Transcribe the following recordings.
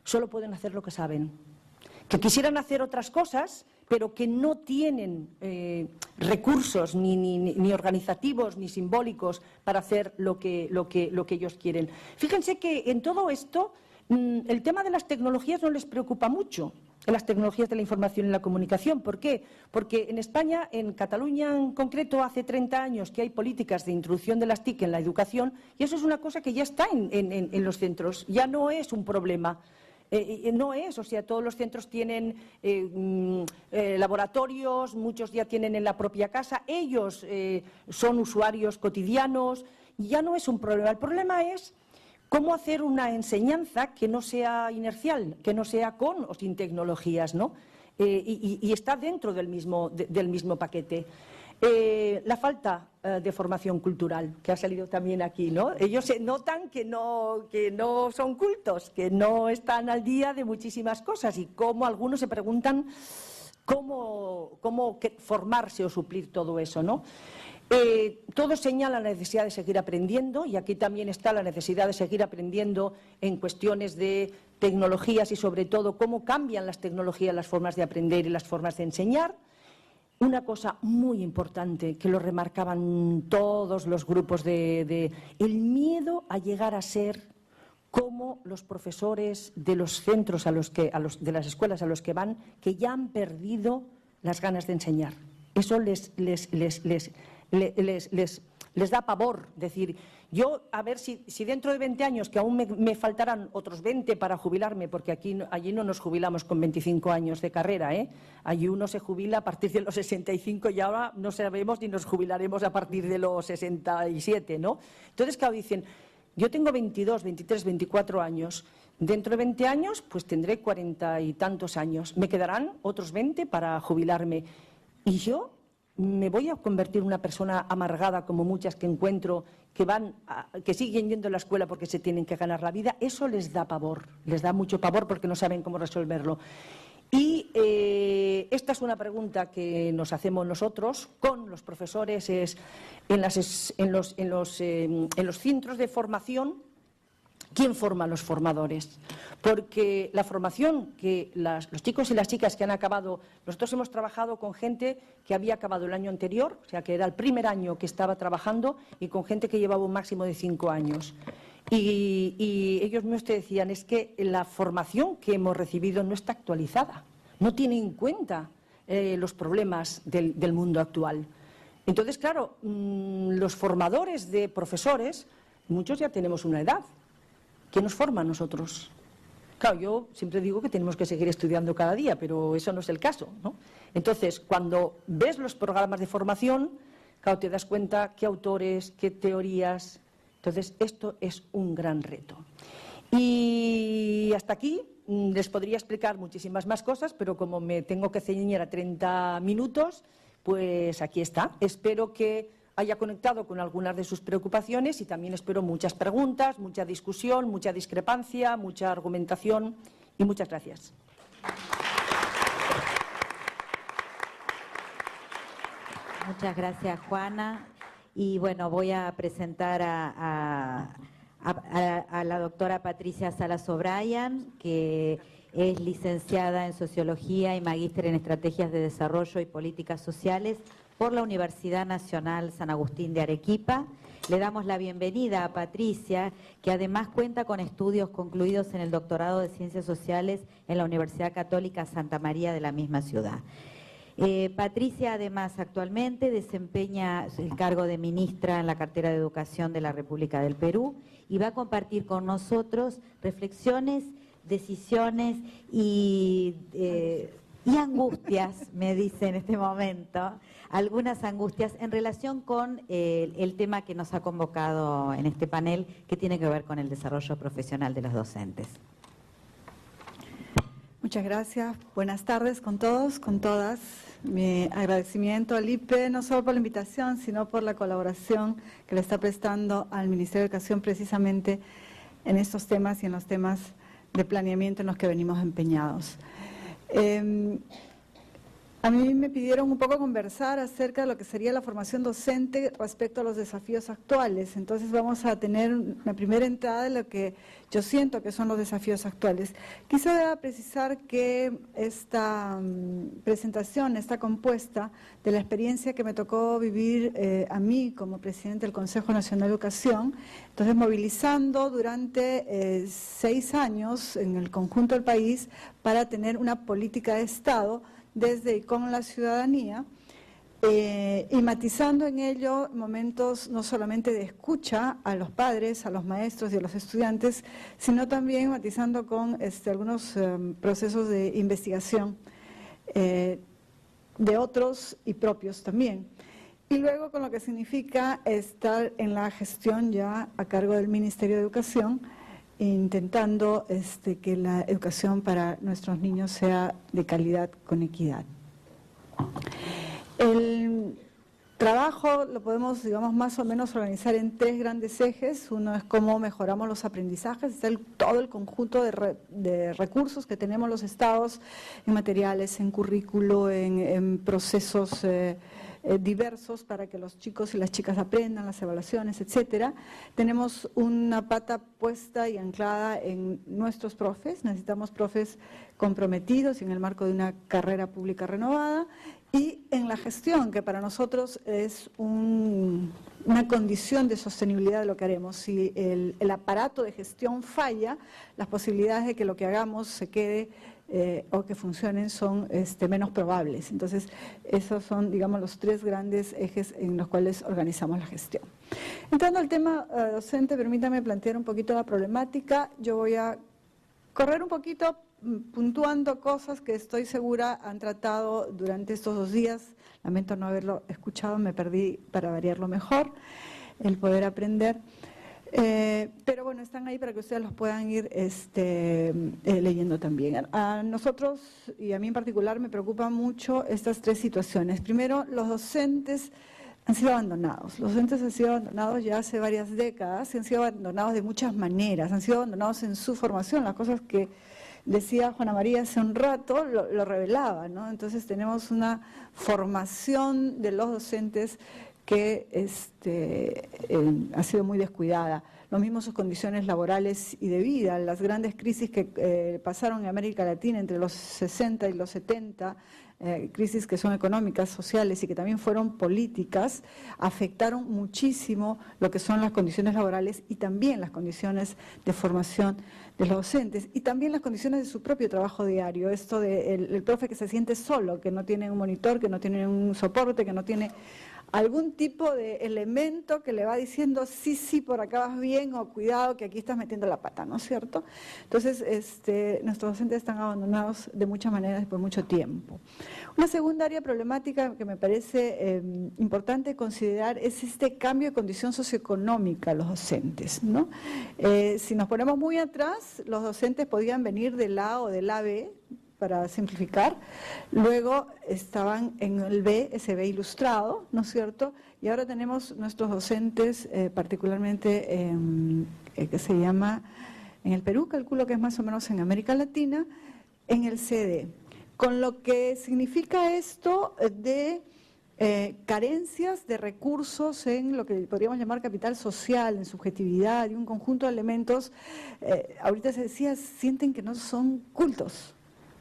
solo pueden hacer lo que saben. Que quisieran hacer otras cosas, pero que no tienen recursos ni organizativos ni simbólicos para hacer lo que ellos quieren. Fíjense que en todo esto el tema de las tecnologías no les preocupa mucho, en las tecnologías de la información y la comunicación. ¿Por qué? Porque en España, en Cataluña en concreto, hace 30 años que hay políticas de introducción de las TIC en la educación y eso es una cosa que ya está en los centros, ya no es un problema. No es, o sea, todos los centros tienen laboratorios, muchos ya tienen en la propia casa, ellos son usuarios cotidianos, ya no es un problema. El problema es cómo hacer una enseñanza que no sea inercial, que no sea con o sin tecnologías, ¿no? Y está dentro del mismo paquete. La falta de formación cultural, que ha salido también aquí, ¿no? Ellos se notan que no son cultos, que no están al día de muchísimas cosas y como algunos se preguntan cómo formarse o suplir todo eso, ¿no? Todo señala la necesidad de seguir aprendiendo y aquí también está la necesidad de seguir aprendiendo en cuestiones de tecnologías y sobre todo cómo cambian las tecnologías, las formas de aprender y las formas de enseñar. Una cosa muy importante que lo remarcaban todos los grupos el miedo a llegar a ser como los profesores de los centros de las escuelas a los que van, que ya han perdido las ganas de enseñar. Eso les da pavor. Decir, yo a ver si dentro de 20 años, que aún me faltarán otros 20 para jubilarme, porque allí no nos jubilamos con 25 años de carrera, allí uno se jubila a partir de los 65 y ahora no sabemos ni nos jubilaremos a partir de los 67, ¿no? Entonces, claro, dicen, yo tengo 22, 23, 24 años, dentro de 20 años pues tendré 40 y tantos años, me quedarán otros 20 para jubilarme y yo me voy a convertir en una persona amargada como muchas que encuentro que siguen yendo a la escuela porque se tienen que ganar la vida. Eso les da pavor, les da mucho pavor porque no saben cómo resolverlo. Y esta es una pregunta que nos hacemos nosotros con los profesores en los centros de formación. ¿Quién forma a los formadores? Porque la formación que los chicos y las chicas que han acabado, nosotros hemos trabajado con gente que había acabado el año anterior, o sea que era el primer año que estaba trabajando y con gente que llevaba un máximo de 5 años. Y ellos mismos te decían, es que la formación que hemos recibido no está actualizada, no tiene en cuenta los problemas del mundo actual. Entonces, claro, los formadores de profesores, muchos ya tenemos una edad. ¿Quién nos forma a nosotros? Claro, yo siempre digo que tenemos que seguir estudiando cada día, pero eso no es el caso, ¿no? Entonces, cuando ves los programas de formación, claro, te das cuenta qué autores, qué teorías. Entonces, esto es un gran reto. Y hasta aquí les podría explicar muchísimas más cosas, pero como me tengo que ceñir a 30 minutos, pues aquí está. Espero que haya conectado con algunas de sus preocupaciones y también espero muchas preguntas, mucha discusión, mucha discrepancia, mucha argumentación y muchas gracias. Muchas gracias, Juana. Y bueno, voy a presentar a la doctora Patricia Salas O'Brien, que es licenciada en Sociología y magíster en Estrategias de Desarrollo y Políticas Sociales por la Universidad Nacional San Agustín de Arequipa. Le damos la bienvenida a Patricia, que además cuenta con estudios concluidos en el doctorado de Ciencias Sociales en la Universidad Católica Santa María de la misma ciudad. Patricia además actualmente desempeña el cargo de ministra en la cartera de Educación de la República del Perú y va a compartir con nosotros reflexiones, decisiones y angustias, me dice en este momento, algunas angustias en relación con el tema que nos ha convocado en este panel, que tiene que ver con el desarrollo profesional de los docentes. Muchas gracias. Buenas tardes con todos, con todas. Mi agradecimiento al IPE, no solo por la invitación, sino por la colaboración que le está prestando al Ministerio de Educación precisamente en estos temas y en los temas de planeamiento en los que venimos empeñados. A mí me pidieron un poco conversar acerca de lo que sería la formación docente respecto a los desafíos actuales. Entonces vamos a tener una primera entrada de lo que yo siento que son los desafíos actuales. Quisiera precisar que esta presentación está compuesta de la experiencia que me tocó vivir a mí como presidente del Consejo Nacional de Educación, entonces movilizando durante 6 años en el conjunto del país para tener una política de Estado desde y con la ciudadanía, y matizando en ello momentos no solamente de escucha a los padres, a los maestros y a los estudiantes, sino también matizando con algunos procesos de investigación de otros y propios también. Y luego con lo que significa estar en la gestión ya a cargo del Ministerio de Educación, intentando que la educación para nuestros niños sea de calidad con equidad. El trabajo lo podemos, digamos, más o menos organizar en 3 grandes ejes. Uno es cómo mejoramos los aprendizajes, todo el conjunto de recursos que tenemos los estados en materiales, en currículo, en procesos diversos para que los chicos y las chicas aprendan, las evaluaciones, etcétera. Tenemos una pata puesta y anclada en nuestros profes, necesitamos profes comprometidos y en el marco de una carrera pública renovada, y en la gestión, que para nosotros es una condición de sostenibilidad de lo que haremos. Si el aparato de gestión falla, las posibilidades de que lo que hagamos se quede o que funcionen son menos probables. Entonces, esos son, digamos, los 3 grandes ejes en los cuales organizamos la gestión. Entrando al tema docente, permítame plantear un poquito la problemática. Yo voy a correr un poquito puntuando cosas que estoy segura han tratado durante estos 2 días. Lamento no haberlo escuchado, me perdí para variarlo mejor, el poder aprender. Pero bueno, están ahí para que ustedes los puedan ir leyendo también. A nosotros, y a mí en particular, me preocupan mucho estas 3 situaciones. Primero, los docentes han sido abandonados. Los docentes han sido abandonados ya hace varias décadas, y han sido abandonados de muchas maneras, han sido abandonados en su formación, las cosas que decía Juana María hace un rato lo revelaba, ¿no? Entonces tenemos una formación de los docentes que ha sido muy descuidada. Lo mismo sus condiciones laborales y de vida, las grandes crisis que pasaron en América Latina entre los 60 y los 70, crisis que son económicas, sociales y que también fueron políticas, afectaron muchísimo lo que son las condiciones laborales y también las condiciones de formación de los docentes y también las condiciones de su propio trabajo diario. Esto de el profe que se siente solo, que no tiene un monitor, que no tiene un soporte, que no tiene algún tipo de elemento que le va diciendo sí, por acá vas bien, o cuidado que aquí estás metiendo la pata, ¿no es cierto? Entonces, nuestros docentes están abandonados de muchas maneras y por mucho tiempo. Una segunda área problemática que me parece importante considerar es este cambio de condición socioeconómica de los docentes, ¿no? Si nos ponemos muy atrás, los docentes podían venir del A o del AB, para simplificar, luego estaban en el B, ese B ilustrado, ¿no es cierto? Y ahora tenemos nuestros docentes, particularmente que se llama, en el Perú, calculo que es más o menos en América Latina, en el CD. Con lo que significa esto de carencias de recursos en lo que podríamos llamar capital social, en subjetividad y un conjunto de elementos, ahorita se decía, sienten que no son cultos,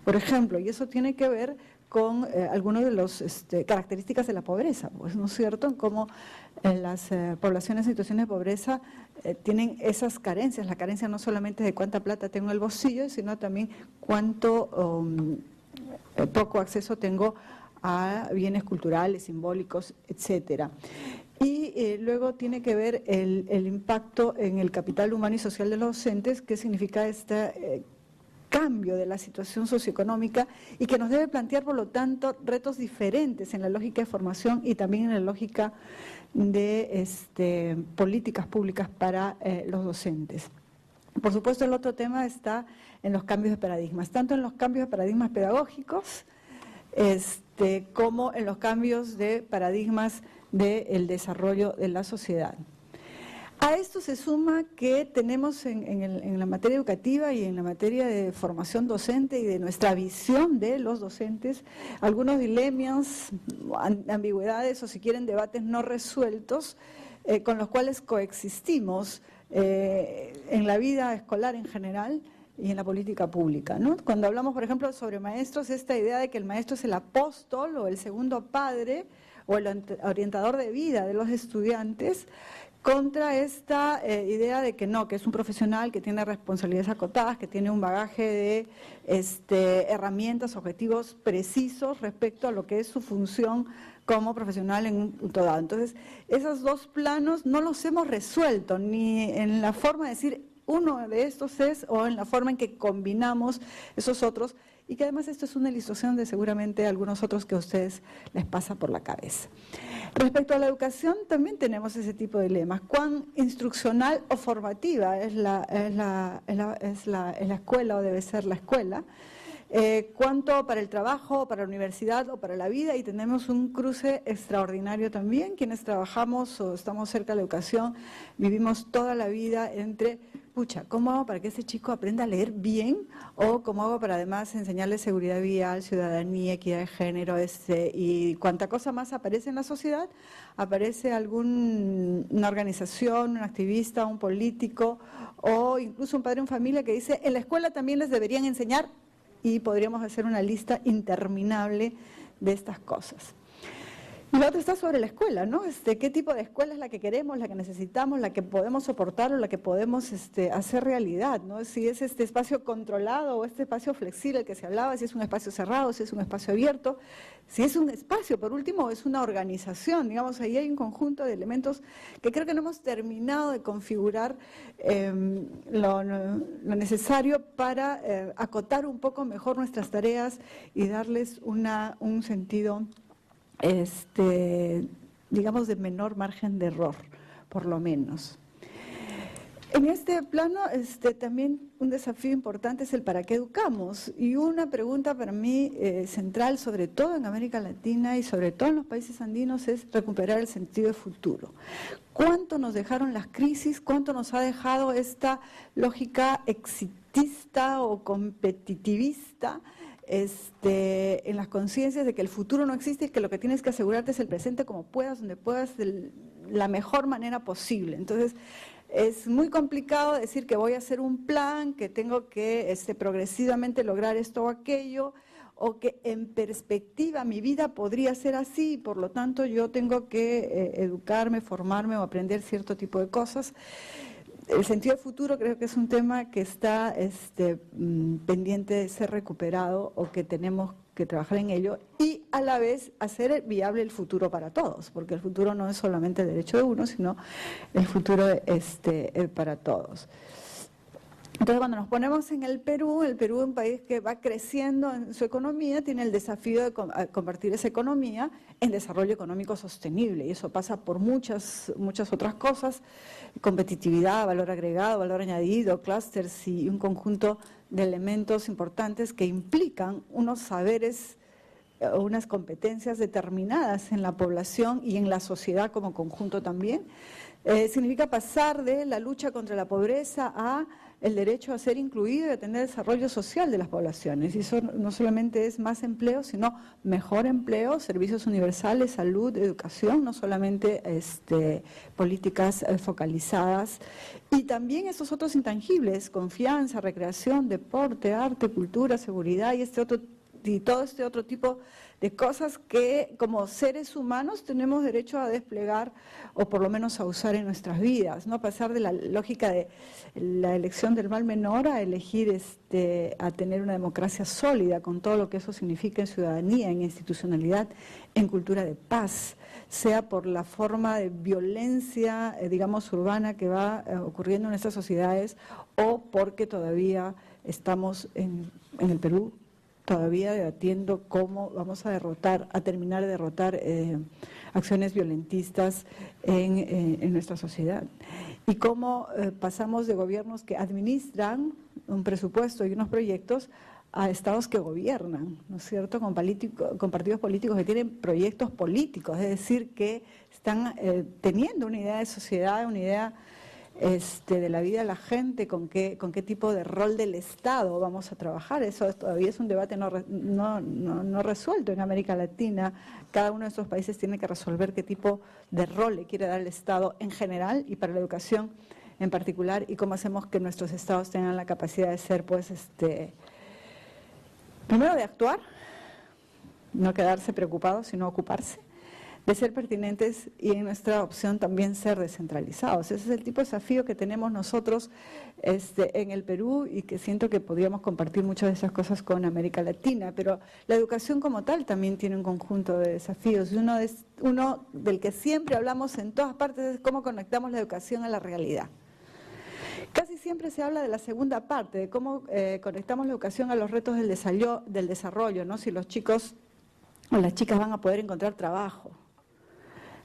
por ejemplo, y eso tiene que ver con algunas de las características de la pobreza, pues, ¿no es cierto? En cómo las poblaciones en situaciones de pobreza tienen esas carencias. La carencia no solamente de cuánta plata tengo en el bolsillo, sino también cuánto poco acceso tengo a bienes culturales, simbólicos, etcétera. Y luego tiene que ver el impacto en el capital humano y social de los docentes, qué significa este cambio de la situación socioeconómica y que nos debe plantear, por lo tanto, retos diferentes en la lógica de formación y también en la lógica de políticas públicas para los docentes. Por supuesto, el otro tema está en los cambios de paradigmas, tanto en los cambios de paradigmas pedagógicos como en los cambios de paradigmas del desarrollo de la sociedad. A esto se suma que tenemos en la materia educativa y en la materia de formación docente y de nuestra visión de los docentes algunos dilemas, ambigüedades o si quieren debates no resueltos con los cuales coexistimos en la vida escolar en general y en la política pública, ¿no? Cuando hablamos, por ejemplo, sobre maestros, esta idea de que el maestro es el apóstol o el segundo padre o el orientador de vida de los estudiantes, contra esta idea de que no, que es un profesional que tiene responsabilidades acotadas, que tiene un bagaje de herramientas, objetivos precisos respecto a lo que es su función como profesional en un punto dado. Entonces, esos dos planos no los hemos resuelto, ni en la forma de decir uno de estos es, o en la forma en que combinamos esos otros, y que además esto es una ilustración de seguramente algunos otros que a ustedes les pasa por la cabeza. Respecto a la educación, también tenemos ese tipo de dilemas. ¿Cuán instruccional o formativa es la escuela o debe ser la escuela? ¿Cuánto para el trabajo, para la universidad o para la vida? Y tenemos un cruce extraordinario también. Quienes trabajamos o estamos cerca de la educación, vivimos toda la vida entre, pucha, ¿cómo hago para que ese chico aprenda a leer bien? ¿O cómo hago para además enseñarle seguridad vial, ciudadanía, equidad de género? Y cuánta cosa más aparece en la sociedad, aparece una organización, un activista, un político o incluso un padre en familia que dice, en la escuela también les deberían enseñar, y podríamos hacer una lista interminable de estas cosas. Y la otra está sobre la escuela, ¿no? ¿Qué tipo de escuela es la que queremos, la que necesitamos, la que podemos soportar o la que podemos hacer realidad, ¿no? Si es este espacio controlado o este espacio flexible del que se hablaba, si es un espacio cerrado, si es un espacio abierto, si es un espacio, por último, es una organización, digamos, ahí hay un conjunto de elementos que creo que no hemos terminado de configurar lo necesario para acotar un poco mejor nuestras tareas y darles un sentido digamos, de menor margen de error, por lo menos. En este plano, también un desafío importante es el para qué educamos, y una pregunta para mí central, sobre todo en América Latina y sobre todo en los países andinos, es recuperar el sentido de futuro. ¿Cuánto nos dejaron las crisis? ¿Cuánto nos ha dejado esta lógica exitista o competitivista en las conciencias de que el futuro no existe y que lo que tienes que asegurarte es el presente como puedas, donde puedas, de la mejor manera posible? Entonces, es muy complicado decir que voy a hacer un plan, que tengo que progresivamente lograr esto o aquello, o que en perspectiva mi vida podría ser así, y por lo tanto yo tengo que educarme, formarme o aprender cierto tipo de cosas. El sentido de futuro creo que es un tema que está pendiente de ser recuperado, o que tenemos que trabajar en ello, y a la vez hacer viable el futuro para todos, porque el futuro no es solamente el derecho de uno, sino el futuro para todos. Entonces, cuando nos ponemos en el Perú es un país que va creciendo en su economía, tiene el desafío de convertir esa economía en desarrollo económico sostenible, y eso pasa por muchas otras cosas: competitividad, valor agregado, valor añadido, clústeres y un conjunto de elementos importantes que implican unos saberes, unas competencias determinadas en la población y en la sociedad como conjunto también. Significa pasar de la lucha contra la pobreza a el derecho a ser incluido y a tener desarrollo social de las poblaciones. Y eso no solamente es más empleo, sino mejor empleo, servicios universales, salud, educación, no solamente políticas focalizadas. Y también esos otros intangibles: confianza, recreación, deporte, arte, cultura, seguridad y todo este otro tipo de cosas que como seres humanos tenemos derecho a desplegar, o por lo menos a usar en nuestras vidas, ¿no? Pasar de la lógica de la elección del mal menor a elegir a tener una democracia sólida, con todo lo que eso significa en ciudadanía, en institucionalidad, en cultura de paz, sea por la forma de violencia, digamos, urbana que va ocurriendo en estas sociedades, o porque todavía estamos en el Perú todavía debatiendo cómo vamos a terminar de derrotar acciones violentistas en nuestra sociedad. Y cómo pasamos de gobiernos que administran un presupuesto y unos proyectos a estados que gobiernan, ¿no es cierto?, con partidos políticos que tienen proyectos políticos, es decir, que están teniendo una idea de sociedad, una idea de la vida de la gente, con qué tipo de rol del Estado vamos a trabajar. Eso todavía es un debate no resuelto en América Latina. Cada uno de esos países tiene que resolver qué tipo de rol le quiere dar el Estado en general y para la educación en particular, y cómo hacemos que nuestros estados tengan la capacidad de ser, pues, primero de actuar, no quedarse preocupados, sino ocuparse, de ser pertinentes y en nuestra opción también ser descentralizados. Ese es el tipo de desafío que tenemos nosotros en el Perú y que siento que podríamos compartir muchas de esas cosas con América Latina, pero la educación como tal también tiene un conjunto de desafíos. Uno del que siempre hablamos en todas partes es cómo conectamos la educación a la realidad. Casi siempre se habla de la segunda parte, de cómo conectamos la educación a los retos del desarrollo, ¿no? Si los chicos o las chicas van a poder encontrar trabajo.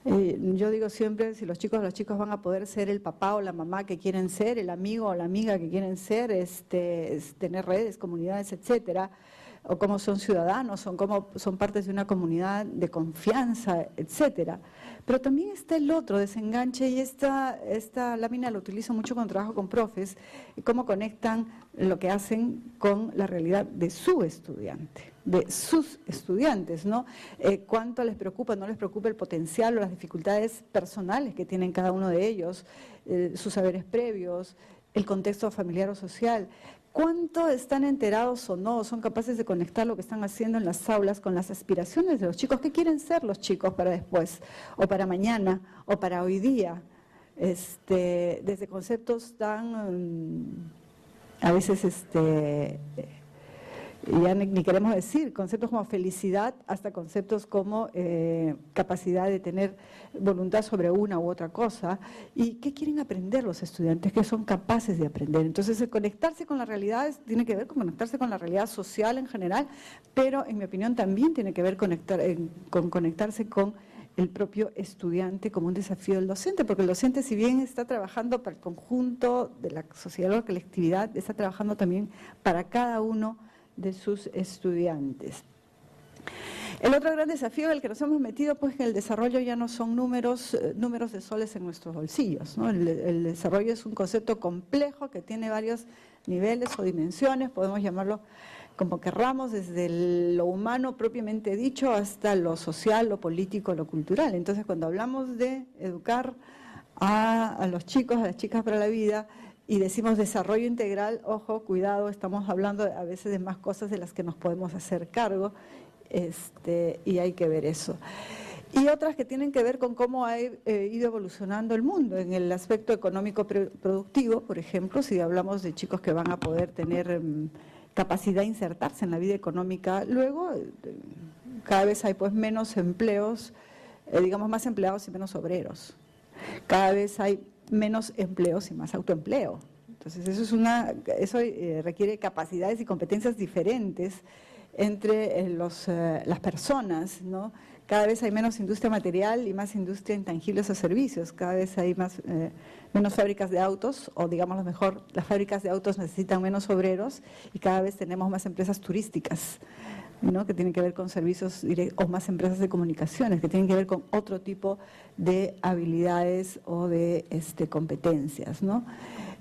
Yo digo siempre, si los chicos o las chicas van a poder ser el papá o la mamá que quieren ser, el amigo o la amiga que quieren ser, tener redes, comunidades, etcétera, o cómo son ciudadanos, cómo son partes de una comunidad de confianza, etcétera. Pero también está el otro desenganche, y esta lámina la utilizo mucho cuando trabajo con profes, cómo conectan lo que hacen con la realidad de su estudiante, de sus estudiantes, ¿no? Cuánto les preocupa, no les preocupa el potencial o las dificultades personales que tienen cada uno de ellos, sus saberes previos, el contexto familiar o social. ¿Cuánto están enterados o no? ¿Son capaces de conectar lo que están haciendo en las aulas con las aspiraciones de los chicos? ¿Qué quieren ser los chicos para después, o para mañana, o para hoy día? Desde conceptos tan, a veces, ya ni queremos decir, conceptos como felicidad, hasta conceptos como capacidad de tener voluntad sobre una u otra cosa. ¿Y qué quieren aprender los estudiantes? ¿Qué son capaces de aprender? Entonces, el conectarse con la realidad tiene que ver con conectarse con la realidad social en general, pero en mi opinión también tiene que ver con conectarse con el propio estudiante como un desafío del docente, porque el docente, si bien está trabajando para el conjunto de la sociedad o la colectividad, está trabajando también para cada uno de sus estudiantes. El otro gran desafío en el que nos hemos metido, pues, que el desarrollo ya no son números de soles en nuestros bolsillos, ¿no? El desarrollo es un concepto complejo que tiene varios niveles o dimensiones, podemos llamarlo como querramos, desde lo humano propiamente dicho hasta lo social, lo político, lo cultural. Entonces, cuando hablamos de educar a los chicos, a las chicas para la vida, y decimos desarrollo integral, ojo, cuidado, estamos hablando a veces de más cosas de las que nos podemos hacer cargo, y hay que ver eso. Y otras que tienen que ver con cómo ha ido evolucionando el mundo en el aspecto económico productivo, por ejemplo, si hablamos de chicos que van a poder tener capacidad de insertarse en la vida económica, luego cada vez hay, pues, menos empleos, digamos más empleados y menos obreros. Cada vez hay menos empleos y más autoempleo. Entonces eso requiere capacidades y competencias diferentes entre las personas, ¿no? Cada vez hay menos industria material y más industria intangibles o servicios. Cada vez hay menos fábricas de autos, o digamos mejor, las fábricas de autos necesitan menos obreros, y cada vez tenemos más empresas turísticas, ¿no? Que tienen que ver con servicios o más empresas de comunicaciones, que tienen que ver con otro tipo de habilidades o de competencias, ¿no?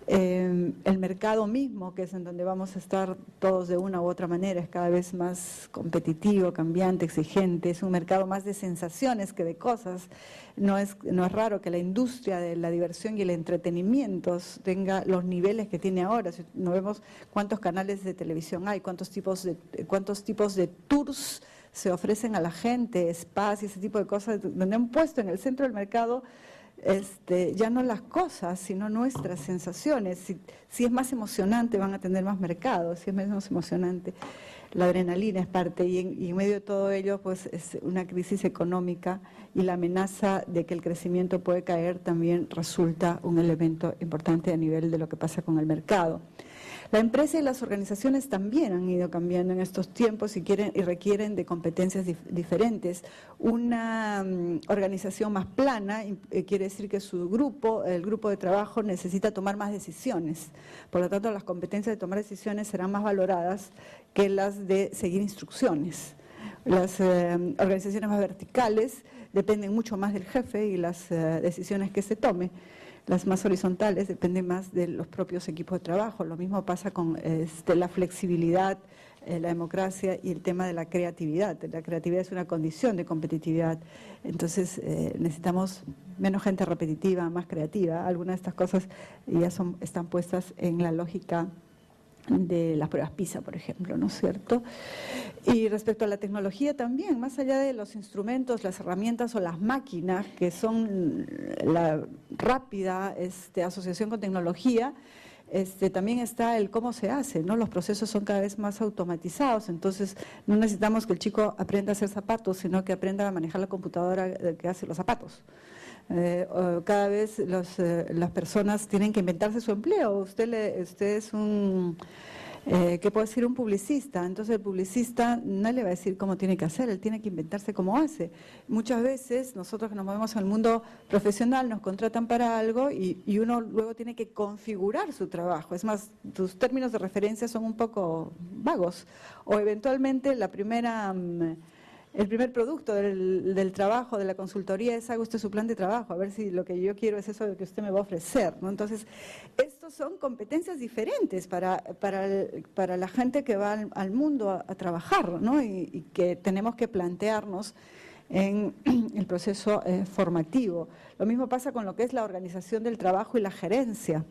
El mercado mismo, que es en donde vamos a estar todos de una u otra manera, es cada vez más competitivo, cambiante, exigente, es un mercado más de sensaciones que de cosas. No es raro que la industria de la diversión y el entretenimiento tenga los niveles que tiene ahora. Si no vemos cuántos canales de televisión hay, cuántos tipos de tours se ofrecen a la gente, spas y ese tipo de cosas, donde han puesto en el centro del mercado ya no las cosas, sino nuestras sensaciones. Si es más emocionante, van a tener más mercado. Si es menos emocionante, la adrenalina es parte, y en medio de todo ello, pues, es una crisis económica, y la amenaza de que el crecimiento puede caer también resulta un elemento importante a nivel de lo que pasa con el mercado. La empresa y las organizaciones también han ido cambiando en estos tiempos y requieren de competencias diferentes. Una organización más plana quiere decir que el grupo de trabajo necesita tomar más decisiones. Por lo tanto, las competencias de tomar decisiones serán más valoradas que las de seguir instrucciones. Las organizaciones más verticales dependen mucho más del jefe y las decisiones que se tome. las más horizontales dependen más de los propios equipos de trabajo. Lo mismo pasa con la flexibilidad, la democracia y el tema de la creatividad. La creatividad es una condición de competitividad. Entonces necesitamos menos gente repetitiva, más creativa. Algunas de estas cosas ya están puestas en la lógica de las pruebas PISA, por ejemplo, ¿no es cierto? Y respecto a la tecnología también, más allá de los instrumentos, las herramientas o las máquinas, que son la rápida asociación con tecnología, también está el cómo se hace, ¿no? Los procesos son cada vez más automatizados, entonces no necesitamos que el chico aprenda a hacer zapatos, sino que aprenda a manejar la computadora que hace los zapatos. Cada vez las personas tienen que inventarse su empleo. Usted es un, ¿qué puedo decir? Un publicista. Entonces el publicista no le va a decir cómo tiene que hacer, él tiene que inventarse cómo hace. Muchas veces nosotros que nos movemos al mundo profesional nos contratan para algo y uno luego tiene que configurar su trabajo. Es más, tus términos de referencia son un poco vagos. O eventualmente el primer producto del trabajo, de la consultoría, es haga usted su plan de trabajo, a ver si lo que yo quiero es eso que usted me va a ofrecer, ¿no? Entonces, estos son competencias diferentes para la gente que va al mundo a trabajar, ¿no? Y que tenemos que plantearnos en el proceso formativo. Lo mismo pasa con lo que es la organización del trabajo y la gerencia.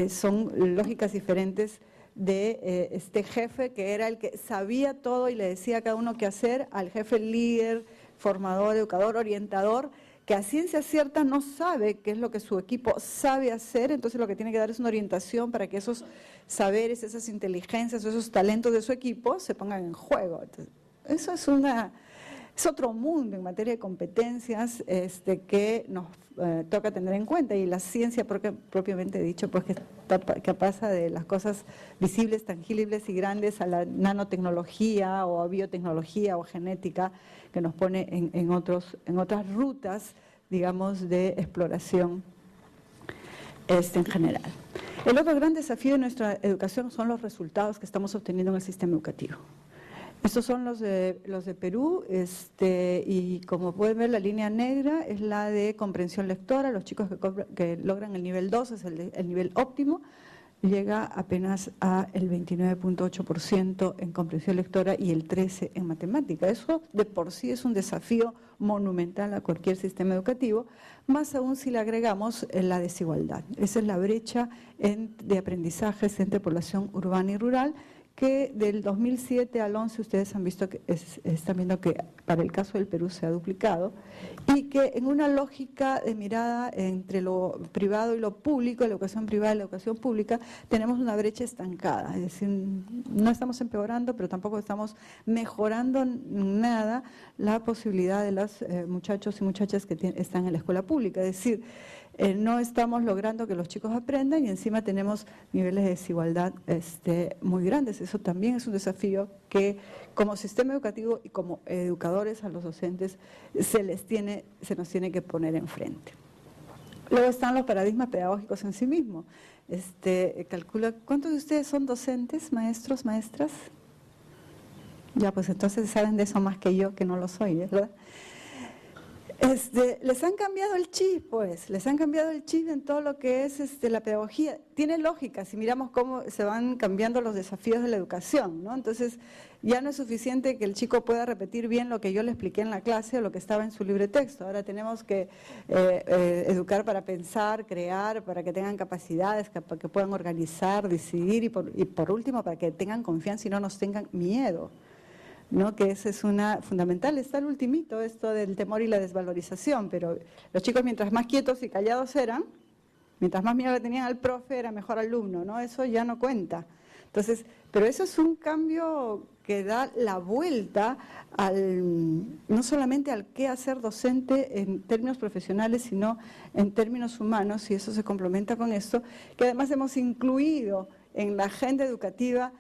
Son lógicas diferentes de este jefe que era el que sabía todo y le decía a cada uno qué hacer, al jefe líder, formador, educador, orientador, que a ciencia cierta no sabe qué es lo que su equipo sabe hacer, entonces lo que tiene que dar es una orientación para que esos saberes, esas inteligencias, esos talentos de su equipo se pongan en juego. Entonces, eso es otro mundo en materia de competencias que nos toca tener en cuenta, y la ciencia propiamente dicho, pues que pasa de las cosas visibles, tangibles y grandes a la nanotecnología o a biotecnología o genética, que nos pone en otras rutas, digamos, de exploración en general. El otro gran desafío de nuestra educación son los resultados que estamos obteniendo en el sistema educativo. Estos son los de Perú, y como pueden ver, la línea negra es la de comprensión lectora. Los chicos que logran el nivel 2 es el nivel óptimo, llega apenas a el 29.8% en comprensión lectora y el 13% en matemática. Eso de por sí es un desafío monumental a cualquier sistema educativo, más aún si le agregamos la desigualdad. Esa es la brecha de aprendizajes entre población urbana y rural, que del 2007 al 11 ustedes han visto que están viendo que para el caso del Perú se ha duplicado, y que en una lógica de mirada entre lo privado y lo público, la educación privada y la educación pública, tenemos una brecha estancada, es decir, no estamos empeorando, pero tampoco estamos mejorando nada la posibilidad de los muchachos y muchachas que están en la escuela pública, es decir, no estamos logrando que los chicos aprendan y encima tenemos niveles de desigualdad muy grandes. Eso también es un desafío que como sistema educativo y como educadores a los docentes se nos tiene que poner enfrente. Luego están los paradigmas pedagógicos en sí mismos. Calcula, ¿cuántos de ustedes son docentes, maestros, maestras? Ya, pues entonces saben de eso más que yo, que no lo soy, ¿verdad? Les han cambiado el chip, pues, les han cambiado el chip en todo lo que es la pedagogía. Tiene lógica si miramos cómo se van cambiando los desafíos de la educación, ¿no? Entonces, ya no es suficiente que el chico pueda repetir bien lo que yo le expliqué en la clase o lo que estaba en su libre texto. Ahora tenemos que educar para pensar, crear, para que tengan capacidades, para que puedan organizar, decidir y por último, para que tengan confianza y no nos tengan miedo, ¿no? Que esa es una fundamental. Está el ultimito, esto del temor y la desvalorización, pero los chicos mientras más quietos y callados eran, mientras más miedo le tenían al profe, era mejor alumno, ¿no? Eso ya no cuenta. Entonces, pero eso es un cambio que da la vuelta no solamente al qué hacer docente en términos profesionales, sino en términos humanos, y eso se complementa con esto, que además hemos incluido en la agenda educativa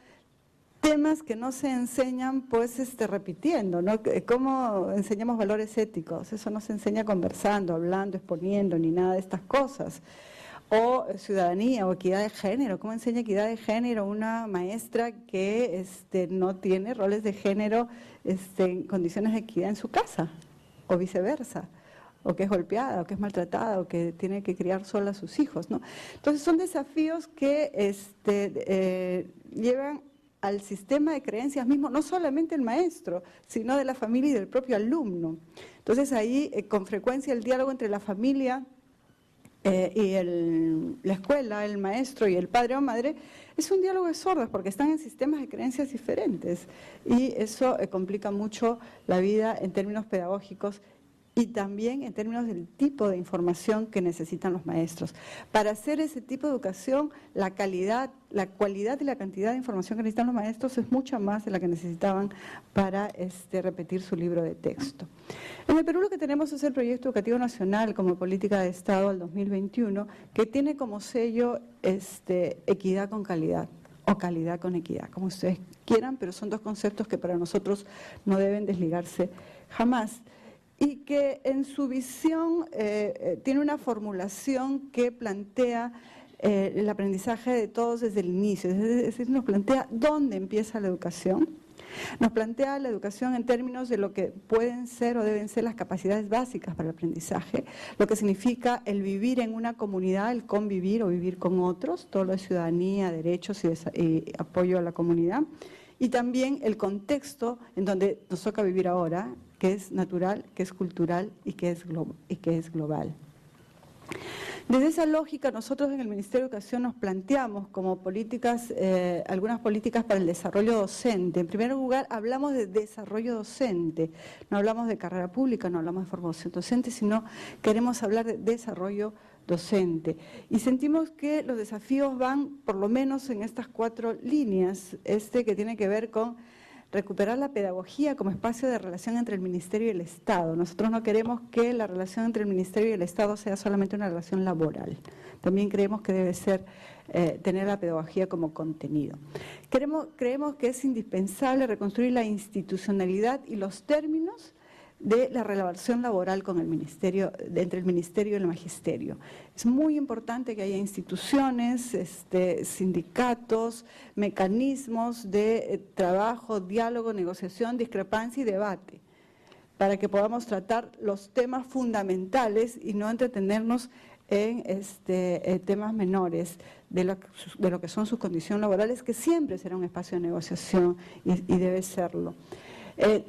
temas que no se enseñan pues repitiendo, ¿no? ¿Cómo enseñamos valores éticos? Eso no se enseña conversando, hablando, exponiendo, ni nada de estas cosas. O ciudadanía o equidad de género. ¿Cómo enseña equidad de género una maestra que no tiene roles de género en condiciones de equidad en su casa? O viceversa. o que es golpeada, o que es maltratada, o que tiene que criar sola a sus hijos, ¿no? Entonces son desafíos que llevan al sistema de creencias mismo, no solamente el maestro, sino de la familia y del propio alumno. Entonces ahí con frecuencia el diálogo entre la familia y la escuela, el maestro y el padre o madre, es un diálogo de sordos porque están en sistemas de creencias diferentes y eso complica mucho la vida en términos pedagógicos y también en términos del tipo de información que necesitan los maestros. Para hacer ese tipo de educación, la calidad, la cualidad y la cantidad de información que necesitan los maestros es mucha más de la que necesitaban para repetir su libro de texto. En el Perú lo que tenemos es el Proyecto Educativo Nacional como Política de Estado al 2021, que tiene como sello equidad con calidad, o calidad con equidad, como ustedes quieran, pero son dos conceptos que para nosotros no deben desligarse jamás. Y que en su visión tiene una formulación que plantea el aprendizaje de todos desde el inicio, es decir, nos plantea dónde empieza la educación, nos plantea la educación en términos de lo que pueden ser o deben ser las capacidades básicas para el aprendizaje, lo que significa el vivir en una comunidad, el convivir o vivir con otros, todo lo de ciudadanía, derechos y apoyo a la comunidad, y también el contexto en donde nos toca vivir ahora, que es natural, que es cultural y que es global. Desde esa lógica, nosotros en el Ministerio de Educación nos planteamos como políticas, algunas políticas para el desarrollo docente. En primer lugar, hablamos de desarrollo docente, no hablamos de carrera pública, no hablamos de formación docente, sino queremos hablar de desarrollo docente. Y sentimos que los desafíos van, por lo menos en estas 4 líneas, que tiene que ver con recuperar la pedagogía como espacio de relación entre el Ministerio y el Estado. Nosotros no queremos que la relación entre el Ministerio y el Estado sea solamente una relación laboral. También creemos que debe ser tener la pedagogía como contenido. Creemos que es indispensable reconstruir la institucionalidad y los términos de la relación laboral con el Ministerio, entre el Ministerio y el Magisterio. Es muy importante que haya instituciones, sindicatos, mecanismos de trabajo, diálogo, negociación, discrepancia y debate, para que podamos tratar los temas fundamentales y no entretenernos en temas menores de lo que son sus condiciones laborales, que siempre será un espacio de negociación y debe serlo.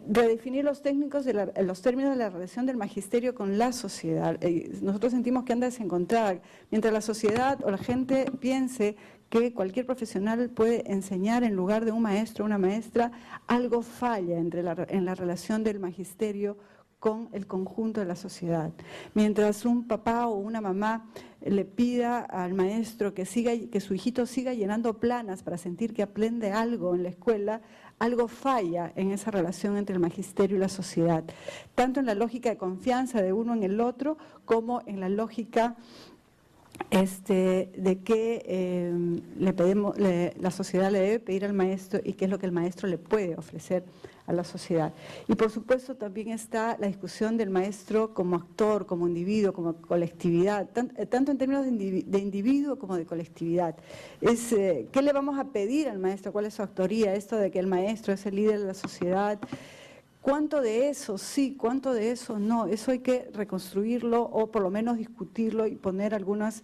Redefinir los términos de la relación del magisterio con la sociedad. Nosotros sentimos que anda a desencontrar. Mientras la sociedad o la gente piense que cualquier profesional puede enseñar en lugar de un maestro o una maestra, algo falla en la relación del magisterio con el conjunto de la sociedad. Mientras un papá o una mamá le pida al maestro que su hijito siga llenando planas para sentir que aprende algo en la escuela, algo falla en esa relación entre el magisterio y la sociedad, tanto en la lógica de confianza de uno en el otro, como en la lógica de que la sociedad le debe pedir al maestro y qué es lo que el maestro le puede ofrecer a la sociedad. Y por supuesto también está la discusión del maestro como actor, como individuo, como colectividad, tanto en términos de individuo como de colectividad. ¿Qué le vamos a pedir al maestro? ¿Cuál es su autoría? Esto de que el maestro es el líder de la sociedad. ¿Cuánto de eso sí, cuánto de eso no? Eso hay que reconstruirlo o por lo menos discutirlo y poner algunas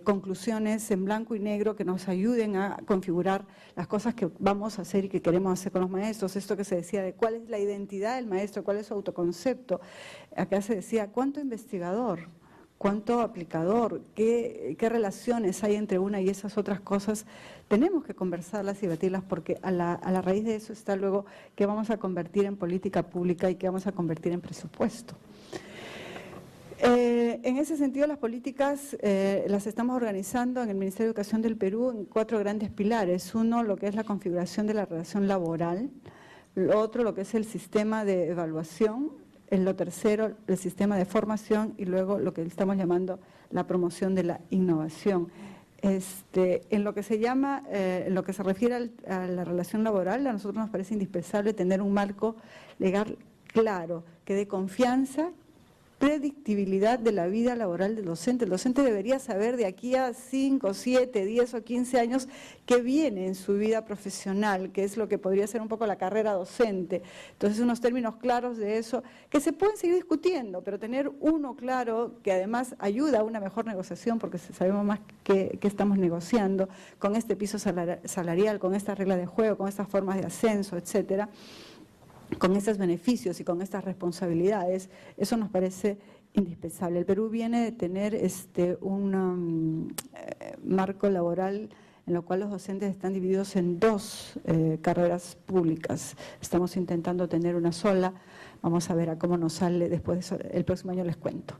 conclusiones en blanco y negro que nos ayuden a configurar las cosas que vamos a hacer y que queremos hacer con los maestros. Esto que se decía de cuál es la identidad del maestro, cuál es su autoconcepto. Acá se decía, ¿cuánto investigador? ¿Cuánto aplicador? ¿Qué relaciones hay entre una y esas otras cosas? Tenemos que conversarlas y debatirlas porque a la raíz de eso está luego qué vamos a convertir en política pública y qué vamos a convertir en presupuesto. En ese sentido, las políticas las estamos organizando en el Ministerio de Educación del Perú en 4 grandes pilares. Uno, lo que es la configuración de la relación laboral. Lo otro, lo que es el sistema de evaluación. Lo tercero, el sistema de formación y luego lo que estamos llamando la promoción de la innovación. En lo que se llama, en lo que se refiere a la relación laboral, a nosotros nos parece indispensable tener un marco legal claro, que dé confianza, predictibilidad de la vida laboral del docente. El docente debería saber de aquí a 5, 7, 10 o 15 años qué viene en su vida profesional, que es lo que podría ser un poco la carrera docente. Entonces, unos términos claros de eso, que se pueden seguir discutiendo, pero tener uno claro que además ayuda a una mejor negociación, porque sabemos más que estamos negociando con este piso salarial, con esta regla de juego, con estas formas de ascenso, etcétera, con estos beneficios y con estas responsabilidades. Eso nos parece indispensable. El Perú viene de tener un marco laboral en lo cual los docentes están divididos en dos carreras públicas. Estamos intentando tener una sola. Vamos a ver a cómo nos sale después de eso. El próximo año les cuento.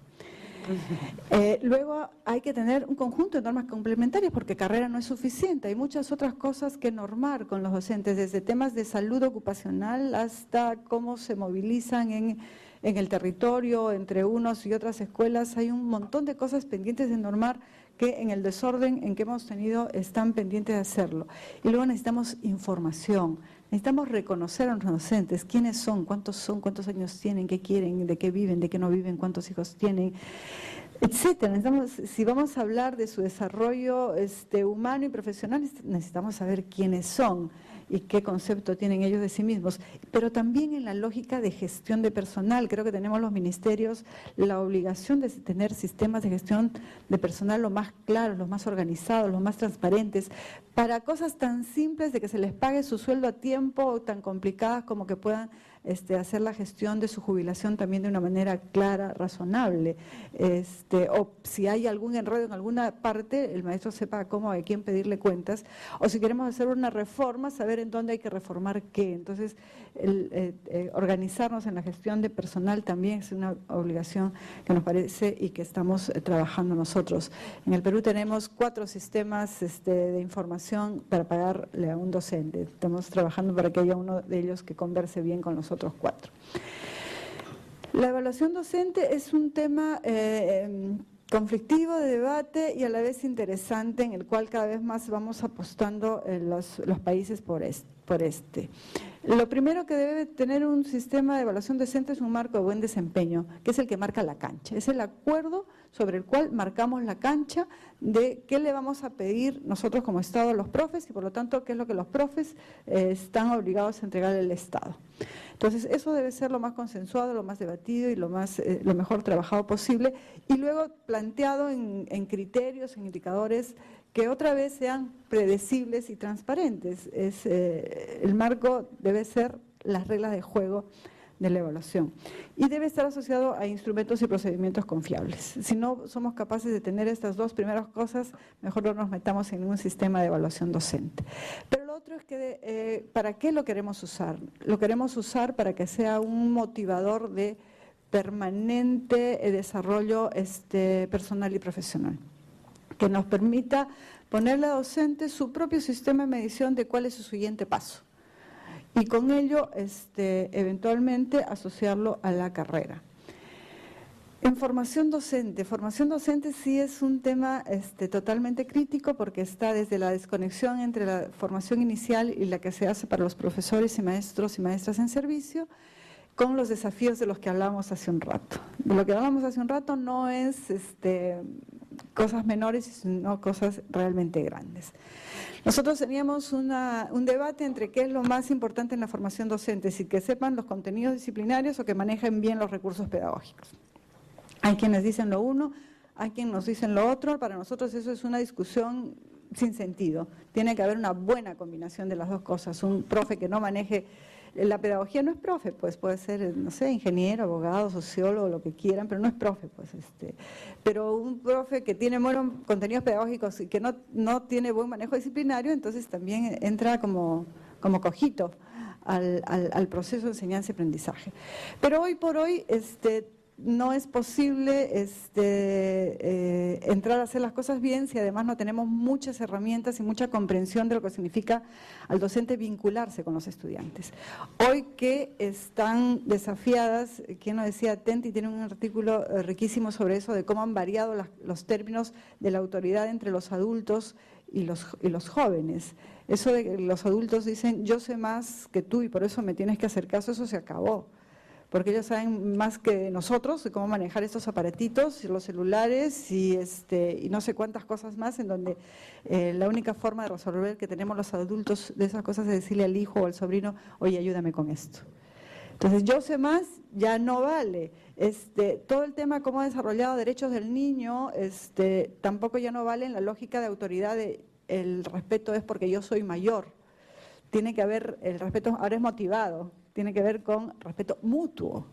Luego hay que tener un conjunto de normas complementarias porque carrera no es suficiente, hay muchas otras cosas que normar con los docentes, desde temas de salud ocupacional hasta cómo se movilizan en el territorio, entre unos y otras escuelas. Hay un montón de cosas pendientes de normar que en el desorden en que hemos tenido están pendientes de hacerlo. Y luego necesitamos información, necesitamos reconocer a los docentes, quiénes son, cuántos años tienen, qué quieren, de qué viven, de qué no viven, cuántos hijos tienen, etcétera. Si vamos a hablar de su desarrollo humano y profesional, necesitamos saber quiénes son y qué concepto tienen ellos de sí mismos, pero también en la lógica de gestión de personal. Creo que tenemos los ministerios la obligación de tener sistemas de gestión de personal lo más claros, los más organizados, los más transparentes, para cosas tan simples de que se les pague su sueldo a tiempo o tan complicadas como que puedan hacer la gestión de su jubilación también de una manera clara, razonable. O si hay algún enredo en alguna parte, el maestro sepa cómo, a quién pedirle cuentas. O si queremos hacer una reforma, saber en dónde hay que reformar qué. Entonces, organizarnos en la gestión de personal también es una obligación que nos parece y que estamos trabajando nosotros. En el Perú tenemos 4 sistemas de información para pagarle a un docente. Estamos trabajando para que haya uno de ellos que converse bien con los otros 4. La evaluación docente es un tema conflictivo, de debate y a la vez interesante, en el cual cada vez más vamos apostando los países por este. Lo primero que debe tener un sistema de evaluación docente es un marco de buen desempeño, que es el que marca la cancha. Es el acuerdo sobre el cual marcamos la cancha de qué le vamos a pedir nosotros como Estado a los profes y por lo tanto qué es lo que los profes están obligados a entregarle al Estado. Entonces eso debe ser lo más consensuado, lo más debatido y lo mejor trabajado posible y luego planteado en criterios, en indicadores que otra vez sean predecibles y transparentes. El marco debe ser las reglas de juego de la evaluación y debe estar asociado a instrumentos y procedimientos confiables. Si no somos capaces de tener estas 2 primeras cosas, mejor no nos metamos en ningún sistema de evaluación docente. Pero lo otro es que, ¿para qué lo queremos usar? Lo queremos usar para que sea un motivador de permanente desarrollo personal y profesional, que nos permita ponerle a docente su propio sistema de medición de cuál es su siguiente paso y con ello eventualmente asociarlo a la carrera. En formación docente sí es un tema totalmente crítico porque está desde la desconexión entre la formación inicial y la que se hace para los profesores y maestros y maestras en servicio, con los desafíos de los que hablábamos hace un rato. De lo que hablábamos hace un rato no es cosas menores, sino cosas realmente grandes. Nosotros teníamos un debate entre qué es lo más importante en la formación docente, si que sepan los contenidos disciplinarios o que manejen bien los recursos pedagógicos. Hay quienes dicen lo uno, hay quienes nos dicen lo otro. Para nosotros eso es una discusión sin sentido. Tiene que haber una buena combinación de las dos cosas. Un profe que no maneje la pedagogía no es profe, pues puede ser, no sé, ingeniero, abogado, sociólogo, lo que quieran, pero no es profe, pues. Pero un profe que tiene buenos contenidos pedagógicos y que no tiene buen manejo disciplinario, entonces también entra como cojito al proceso de enseñanza y aprendizaje. Pero hoy por hoy no es posible entrar a hacer las cosas bien si además no tenemos muchas herramientas y mucha comprensión de lo que significa al docente vincularse con los estudiantes. Hoy que están desafiadas, quien nos decía, Tenti tiene un artículo riquísimo sobre eso, de cómo han variado los términos de la autoridad entre los adultos y los jóvenes. Eso de que los adultos dicen, yo sé más que tú y por eso me tienes que hacer caso, eso se acabó. porque ellos saben más que nosotros de cómo manejar estos aparatitos, los celulares y no sé cuántas cosas más, en donde la única forma de resolver que tenemos los adultos de esas cosas es decirle al hijo o al sobrino, oye, ayúdame con esto. Entonces, yo sé más, ya no vale. Todo el tema cómo ha desarrollado derechos del niño, tampoco ya no vale en la lógica de autoridad de el respeto es porque yo soy mayor. Tiene que haber, el respeto ahora es motivado, tiene que ver con respeto mutuo.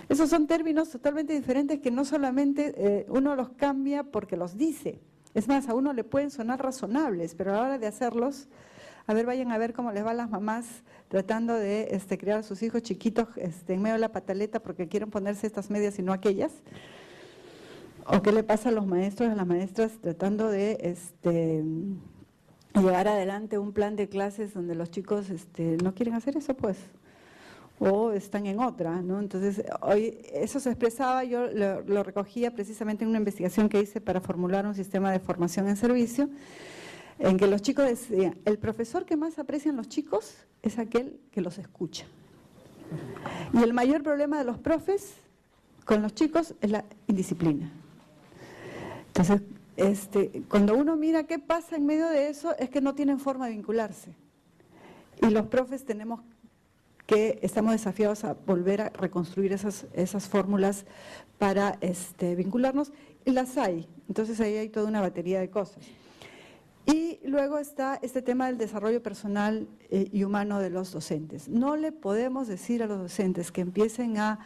Esos son términos totalmente diferentes que no solamente uno los cambia porque los dice. Es más, a uno le pueden sonar razonables, pero a la hora de hacerlos, a ver, vayan a ver cómo les va a las mamás tratando de criar a sus hijos chiquitos en medio de la pataleta porque quieren ponerse estas medias y no aquellas. O qué le pasa a los maestros y a las maestras tratando de llevar adelante un plan de clases donde los chicos no quieren hacer eso, pues, o están en otra, ¿no? Entonces, hoy eso se expresaba, yo lo recogía precisamente en una investigación que hice para formular un sistema de formación en servicio, en que los chicos decían, el profesor que más aprecian los chicos es aquel que los escucha. Y el mayor problema de los profes con los chicos es la indisciplina. Entonces, cuando uno mira qué pasa en medio de eso, es que no tienen forma de vincularse. Y los profes estamos desafiados a volver a reconstruir esas fórmulas para vincularnos, y las hay. Entonces ahí hay toda una batería de cosas. Y luego está este tema del desarrollo personal y humano de los docentes. No le podemos decir a los docentes que empiecen a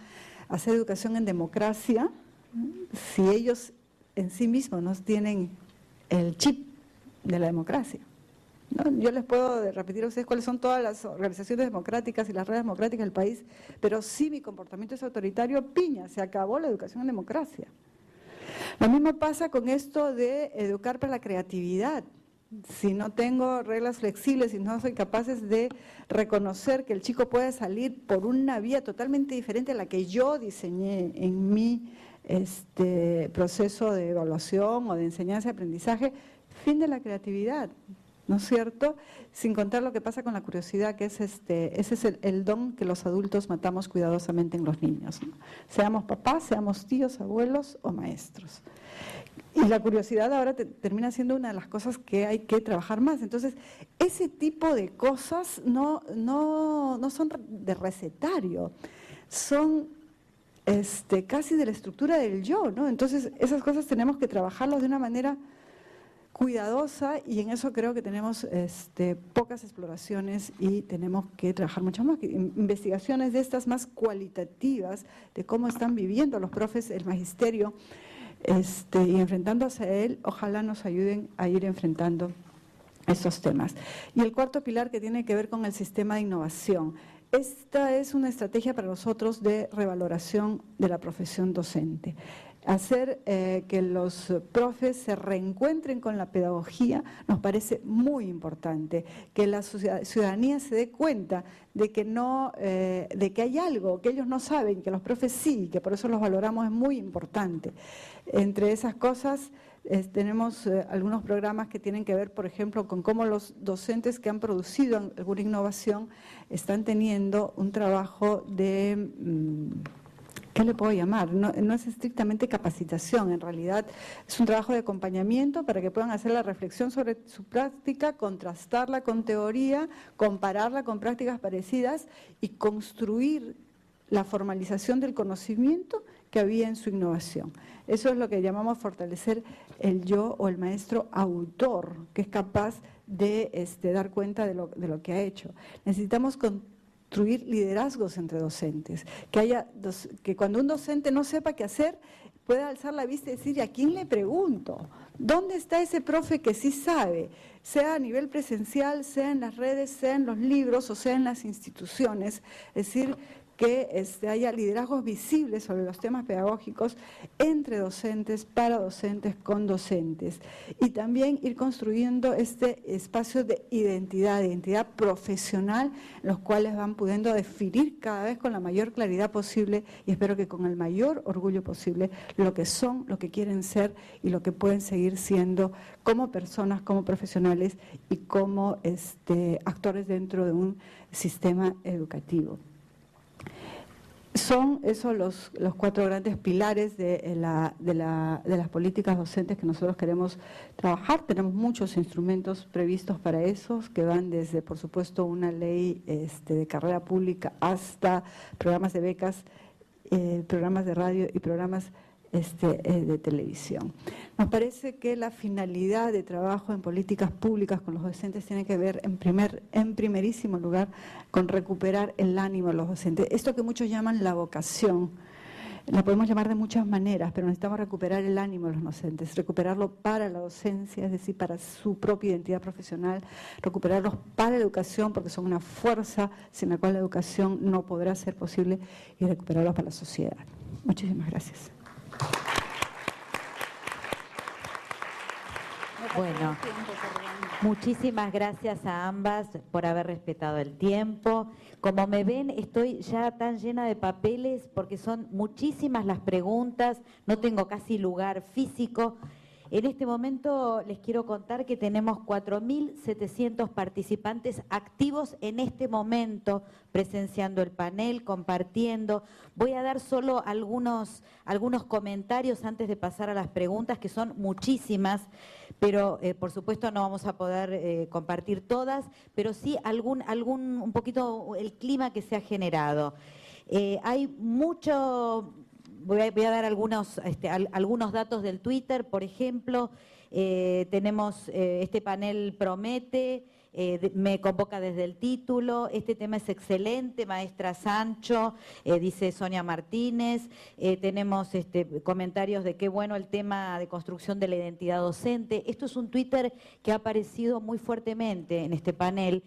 hacer educación en democracia si ellos en sí mismos no tienen el chip de la democracia, ¿no? Yo les puedo repetir a ustedes cuáles son todas las organizaciones democráticas y las redes democráticas del país, pero si mi comportamiento es autoritario, piña, se acabó la educación en democracia. Lo mismo pasa con esto de educar para la creatividad. Si no tengo reglas flexibles, si no soy capaces de reconocer que el chico puede salir por una vía totalmente diferente a la que yo diseñé en mi proceso de evaluación o de enseñanza y aprendizaje, fin de la creatividad, ¿no es cierto? Sin contar lo que pasa con la curiosidad, que ese es el don que los adultos matamos cuidadosamente en los niños, ¿no? Seamos papás, seamos tíos, abuelos o maestros. Y la curiosidad ahora termina siendo una de las cosas que hay que trabajar más. Entonces, ese tipo de cosas no son de recetario, son casi de la estructura del yo, ¿no? Entonces, esas cosas tenemos que trabajarlas de una manera cuidadosa, y en eso creo que tenemos pocas exploraciones y tenemos que trabajar mucho más. Investigaciones de estas más cualitativas, de cómo están viviendo los profes, el magisterio, y enfrentándose a él, ojalá nos ayuden a ir enfrentando estos temas. Y el cuarto pilar, que tiene que ver con el sistema de innovación. Esta es una estrategia para nosotros de revaloración de la profesión docente. Hacer que los profes se reencuentren con la pedagogía nos parece muy importante, que la ciudadanía se dé cuenta de que hay algo que ellos no saben, que los profes sí, que por eso los valoramos, es muy importante. Entre esas cosas tenemos algunos programas que tienen que ver, por ejemplo, con cómo los docentes que han producido alguna innovación están teniendo un trabajo de... ¿qué le puedo llamar? No es estrictamente capacitación, en realidad es un trabajo de acompañamiento para que puedan hacer la reflexión sobre su práctica, contrastarla con teoría, compararla con prácticas parecidas y construir la formalización del conocimiento que había en su innovación. Eso es lo que llamamos fortalecer el yo o el maestro autor, que es capaz de dar cuenta de lo que ha hecho. Necesitamos construir liderazgos entre docentes, que cuando un docente no sepa qué hacer, pueda alzar la vista y decir, ¿a quién le pregunto? ¿Dónde está ese profe que sí sabe? Sea a nivel presencial, sea en las redes, sea en los libros o sea en las instituciones. Es decir, que haya liderazgos visibles sobre los temas pedagógicos entre docentes, para docentes, con docentes. Y también ir construyendo este espacio de identidad profesional, los cuales van pudiendo definir cada vez con la mayor claridad posible, y espero que con el mayor orgullo posible, lo que son, lo que quieren ser y lo que pueden seguir siendo como personas, como profesionales y como actores dentro de un sistema educativo. Son esos los 4 grandes pilares de las políticas docentes que nosotros queremos trabajar. Tenemos muchos instrumentos previstos para eso, que van desde, por supuesto, una ley de carrera pública hasta programas de becas, programas de radio y programas de televisión. Nos parece que la finalidad de trabajo en políticas públicas con los docentes tiene que ver en primerísimo lugar con recuperar el ánimo de los docentes. Esto que muchos llaman la vocación, la podemos llamar de muchas maneras, pero necesitamos recuperar el ánimo de los docentes, recuperarlo para la docencia, es decir, para su propia identidad profesional, recuperarlos para la educación, porque son una fuerza sin la cual la educación no podrá ser posible, y recuperarlos para la sociedad. Muchísimas gracias. Bueno, muchísimas gracias a ambas por haber respetado el tiempo. Como me ven, estoy ya tan llena de papeles porque son muchísimas las preguntas, no tengo casi lugar físico. En este momento les quiero contar que tenemos 4.700 participantes activos en este momento, presenciando el panel, compartiendo. Voy a dar solo algunos comentarios antes de pasar a las preguntas, que son muchísimas, pero por supuesto no vamos a poder compartir todas, pero sí un poquito el clima que se ha generado. Hay mucho... Voy a dar algunos datos del Twitter, por ejemplo, tenemos este panel promete, me convoca desde el título, este tema es excelente, maestra Sancho, dice Sonia Martínez, tenemos comentarios de qué bueno el tema de construcción de la identidad docente. Esto es un Twitter que ha aparecido muy fuertemente en este panel.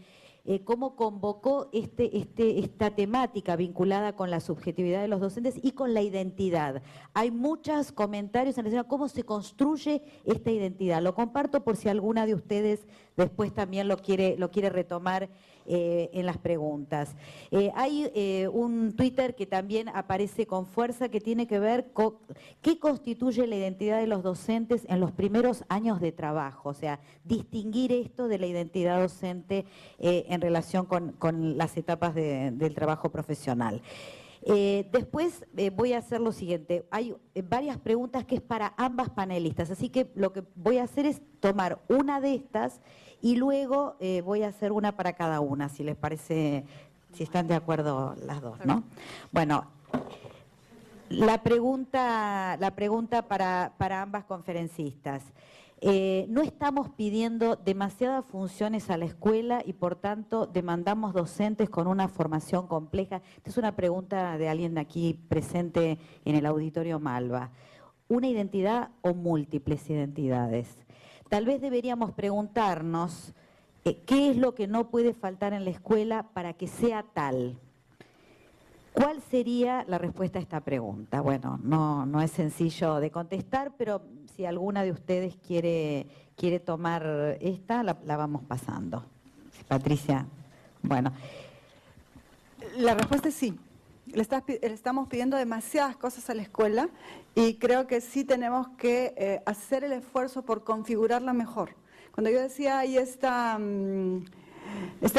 Cómo convocó esta temática vinculada con la subjetividad de los docentes y con la identidad. Hay muchos comentarios en relación a cómo se construye esta identidad. Lo comparto por si alguna de ustedes después también lo quiere retomar en las preguntas. Hay un Twitter que también aparece con fuerza que tiene que ver con qué constituye la identidad de los docentes en los primeros años de trabajo, o sea, distinguir esto de la identidad docente en relación con las etapas del trabajo profesional. Después voy a hacer lo siguiente, hay varias preguntas que es para ambas panelistas, así que lo que voy a hacer es tomar una de estas y luego voy a hacer una para cada una, si les parece, si están de acuerdo las dos, ¿no? Bueno, la pregunta para ambas conferencistas. No estamos pidiendo demasiadas funciones a la escuela y por tanto demandamos docentes con una formación compleja. Esta es una pregunta de alguien de aquí presente en el auditorio Malva. ¿Una identidad o múltiples identidades? Tal vez deberíamos preguntarnos qué es lo que no puede faltar en la escuela para que sea tal. ¿Cuál sería la respuesta a esta pregunta? Bueno, no es sencillo de contestar, pero si alguna de ustedes quiere tomar esta, la vamos pasando. Patricia, bueno. La respuesta es sí. Le estamos pidiendo demasiadas cosas a la escuela y creo que sí tenemos que hacer el esfuerzo por configurarla mejor. Cuando yo decía ahí este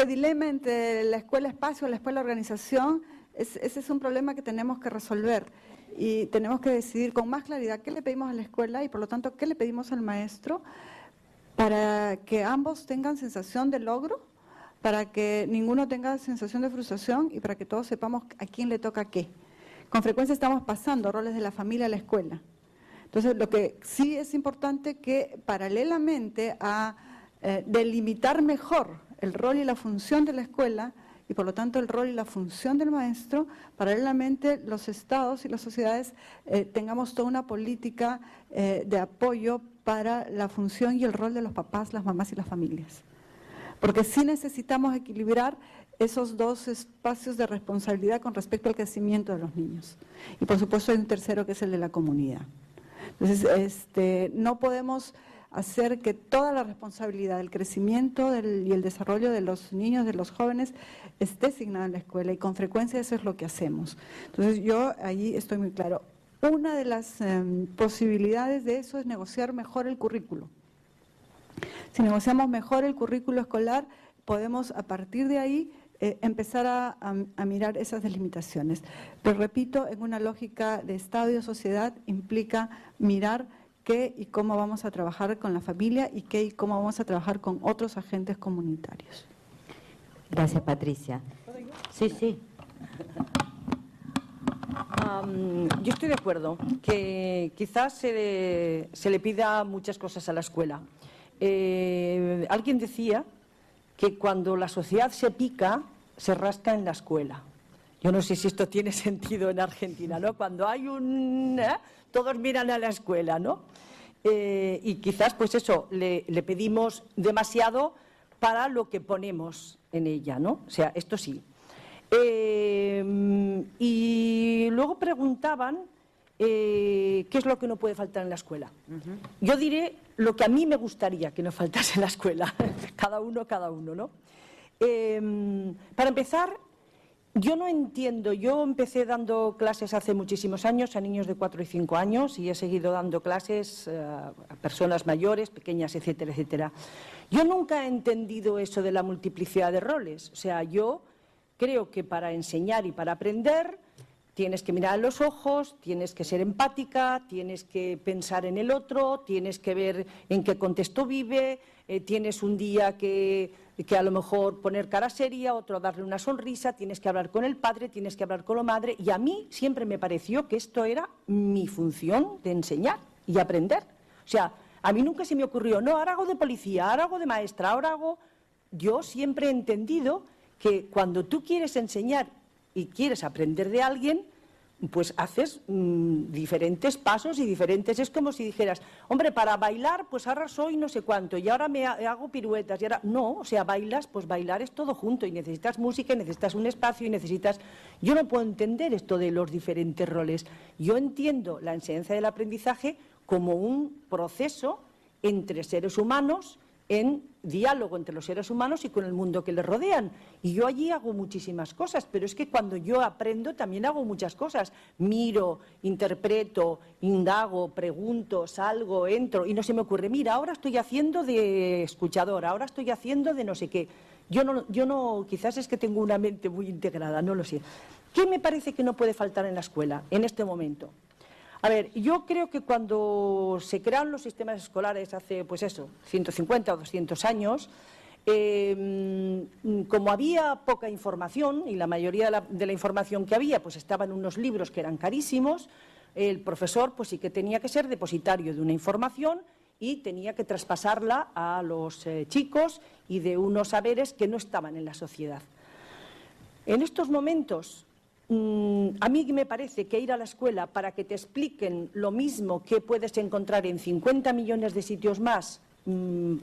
dilema entre la escuela-espacio y la escuela-organización, ese es un problema que tenemos que resolver y tenemos que decidir con más claridad qué le pedimos a la escuela y por lo tanto qué le pedimos al maestro para que ambos tengan sensación de logro, para que ninguno tenga sensación de frustración y para que todos sepamos a quién le toca qué. Con frecuencia estamos pasando roles de la familia a la escuela. Entonces, lo que sí es importante que paralelamente a delimitar mejor el rol y la función de la escuela y por lo tanto el rol y la función del maestro, paralelamente los estados y las sociedades tengamos toda una política de apoyo para la función y el rol de los papás, las mamás y las familias. Porque sí necesitamos equilibrar esos dos espacios de responsabilidad con respecto al crecimiento de los niños. Y por supuesto hay un tercero que es el de la comunidad. Entonces, no podemos hacer que toda la responsabilidad del crecimiento y el desarrollo de los niños, de los jóvenes, esté asignada en la escuela y con frecuencia eso es lo que hacemos. Entonces yo allí estoy muy claro. Una de las posibilidades de eso es negociar mejor el currículo. Si negociamos mejor el currículo escolar, podemos a partir de ahí empezar a mirar esas delimitaciones. Pero repito, en una lógica de Estado y de sociedad implica mirar qué y cómo vamos a trabajar con la familia y qué y cómo vamos a trabajar con otros agentes comunitarios. Gracias, Patricia. Sí, sí. Yo estoy de acuerdo que quizás se le pida muchas cosas a la escuela. Alguien decía que cuando la sociedad se pica, se rasca en la escuela. Yo no sé si esto tiene sentido en Argentina, ¿no? Cuando hay todos miran a la escuela, ¿no? Y quizás, pues eso, le pedimos demasiado para lo que ponemos en ella, ¿no? O sea, esto sí. Y luego preguntaban qué es lo que no puede faltar en la escuela. Yo diré lo que a mí me gustaría que no faltase en la escuela, cada uno, ¿no? Para empezar, yo no entiendo, yo empecé dando clases hace muchísimos años a niños de 4 y 5 años y he seguido dando clases a personas mayores, pequeñas, etcétera, etcétera. Yo nunca he entendido eso de la multiplicidad de roles, o sea, yo creo que para enseñar y para aprender tienes que mirar a los ojos, tienes que ser empática, tienes que pensar en el otro, tienes que ver en qué contexto vive, tienes un día que a lo mejor poner cara seria, otro darle una sonrisa, tienes que hablar con el padre, tienes que hablar con la madre. Y a mí siempre me pareció que esto era mi función de enseñar y aprender. O sea, a mí nunca se me ocurrió, no, ahora hago de policía, ahora hago de maestra, ahora hago... Yo siempre he entendido que cuando tú quieres enseñar y quieres aprender de alguien, pues haces diferentes pasos y diferentes... Es como si dijeras, hombre, para bailar, pues ahora soy no sé cuánto y ahora me hago piruetas y ahora... No, o sea, bailas, pues bailar es todo junto y necesitas música y necesitas un espacio y necesitas... Yo no puedo entender esto de los diferentes roles. Yo entiendo la enseñanza del aprendizaje como un proceso entre seres humanos, en diálogo entre los seres humanos y con el mundo que les rodean. Y yo allí hago muchísimas cosas, pero es que cuando yo aprendo también hago muchas cosas. Miro, interpreto, indago, pregunto, salgo, entro y no se me ocurre, mira, ahora estoy haciendo de escuchador, ahora estoy haciendo de no sé qué. Yo no, quizás es que tengo una mente muy integrada, no lo sé. ¿Qué me parece que no puede faltar en la escuela en este momento? A ver, yo creo que cuando se crearon los sistemas escolares hace, pues eso, 150 o 200 años, como había poca información y la mayoría de la información que había pues estaba en unos libros que eran carísimos, el profesor pues sí que tenía que ser depositario de una información y tenía que traspasarla a los chicos y de unos saberes que no estaban en la sociedad. En estos momentos... a mí me parece que ir a la escuela para que te expliquen lo mismo que puedes encontrar en 50 millones de sitios más,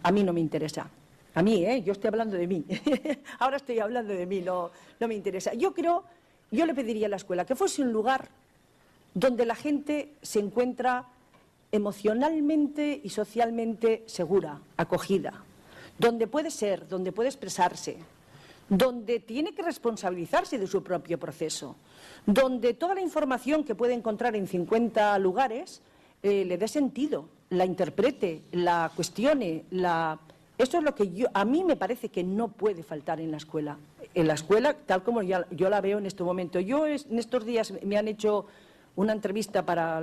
a mí no me interesa. A mí, yo estoy hablando de mí. Ahora estoy hablando de mí, no me interesa. Yo le pediría a la escuela que fuese un lugar donde la gente se encuentra emocionalmente y socialmente segura, acogida, donde puede ser, donde puede expresarse, donde tiene que responsabilizarse de su propio proceso, donde toda la información que puede encontrar en 50 lugares le dé sentido, la interprete, la cuestione, Eso es lo que a mí me parece que no puede faltar en la escuela. En la escuela, tal como yo la veo en este momento. Yo en estos días me han hecho una entrevista para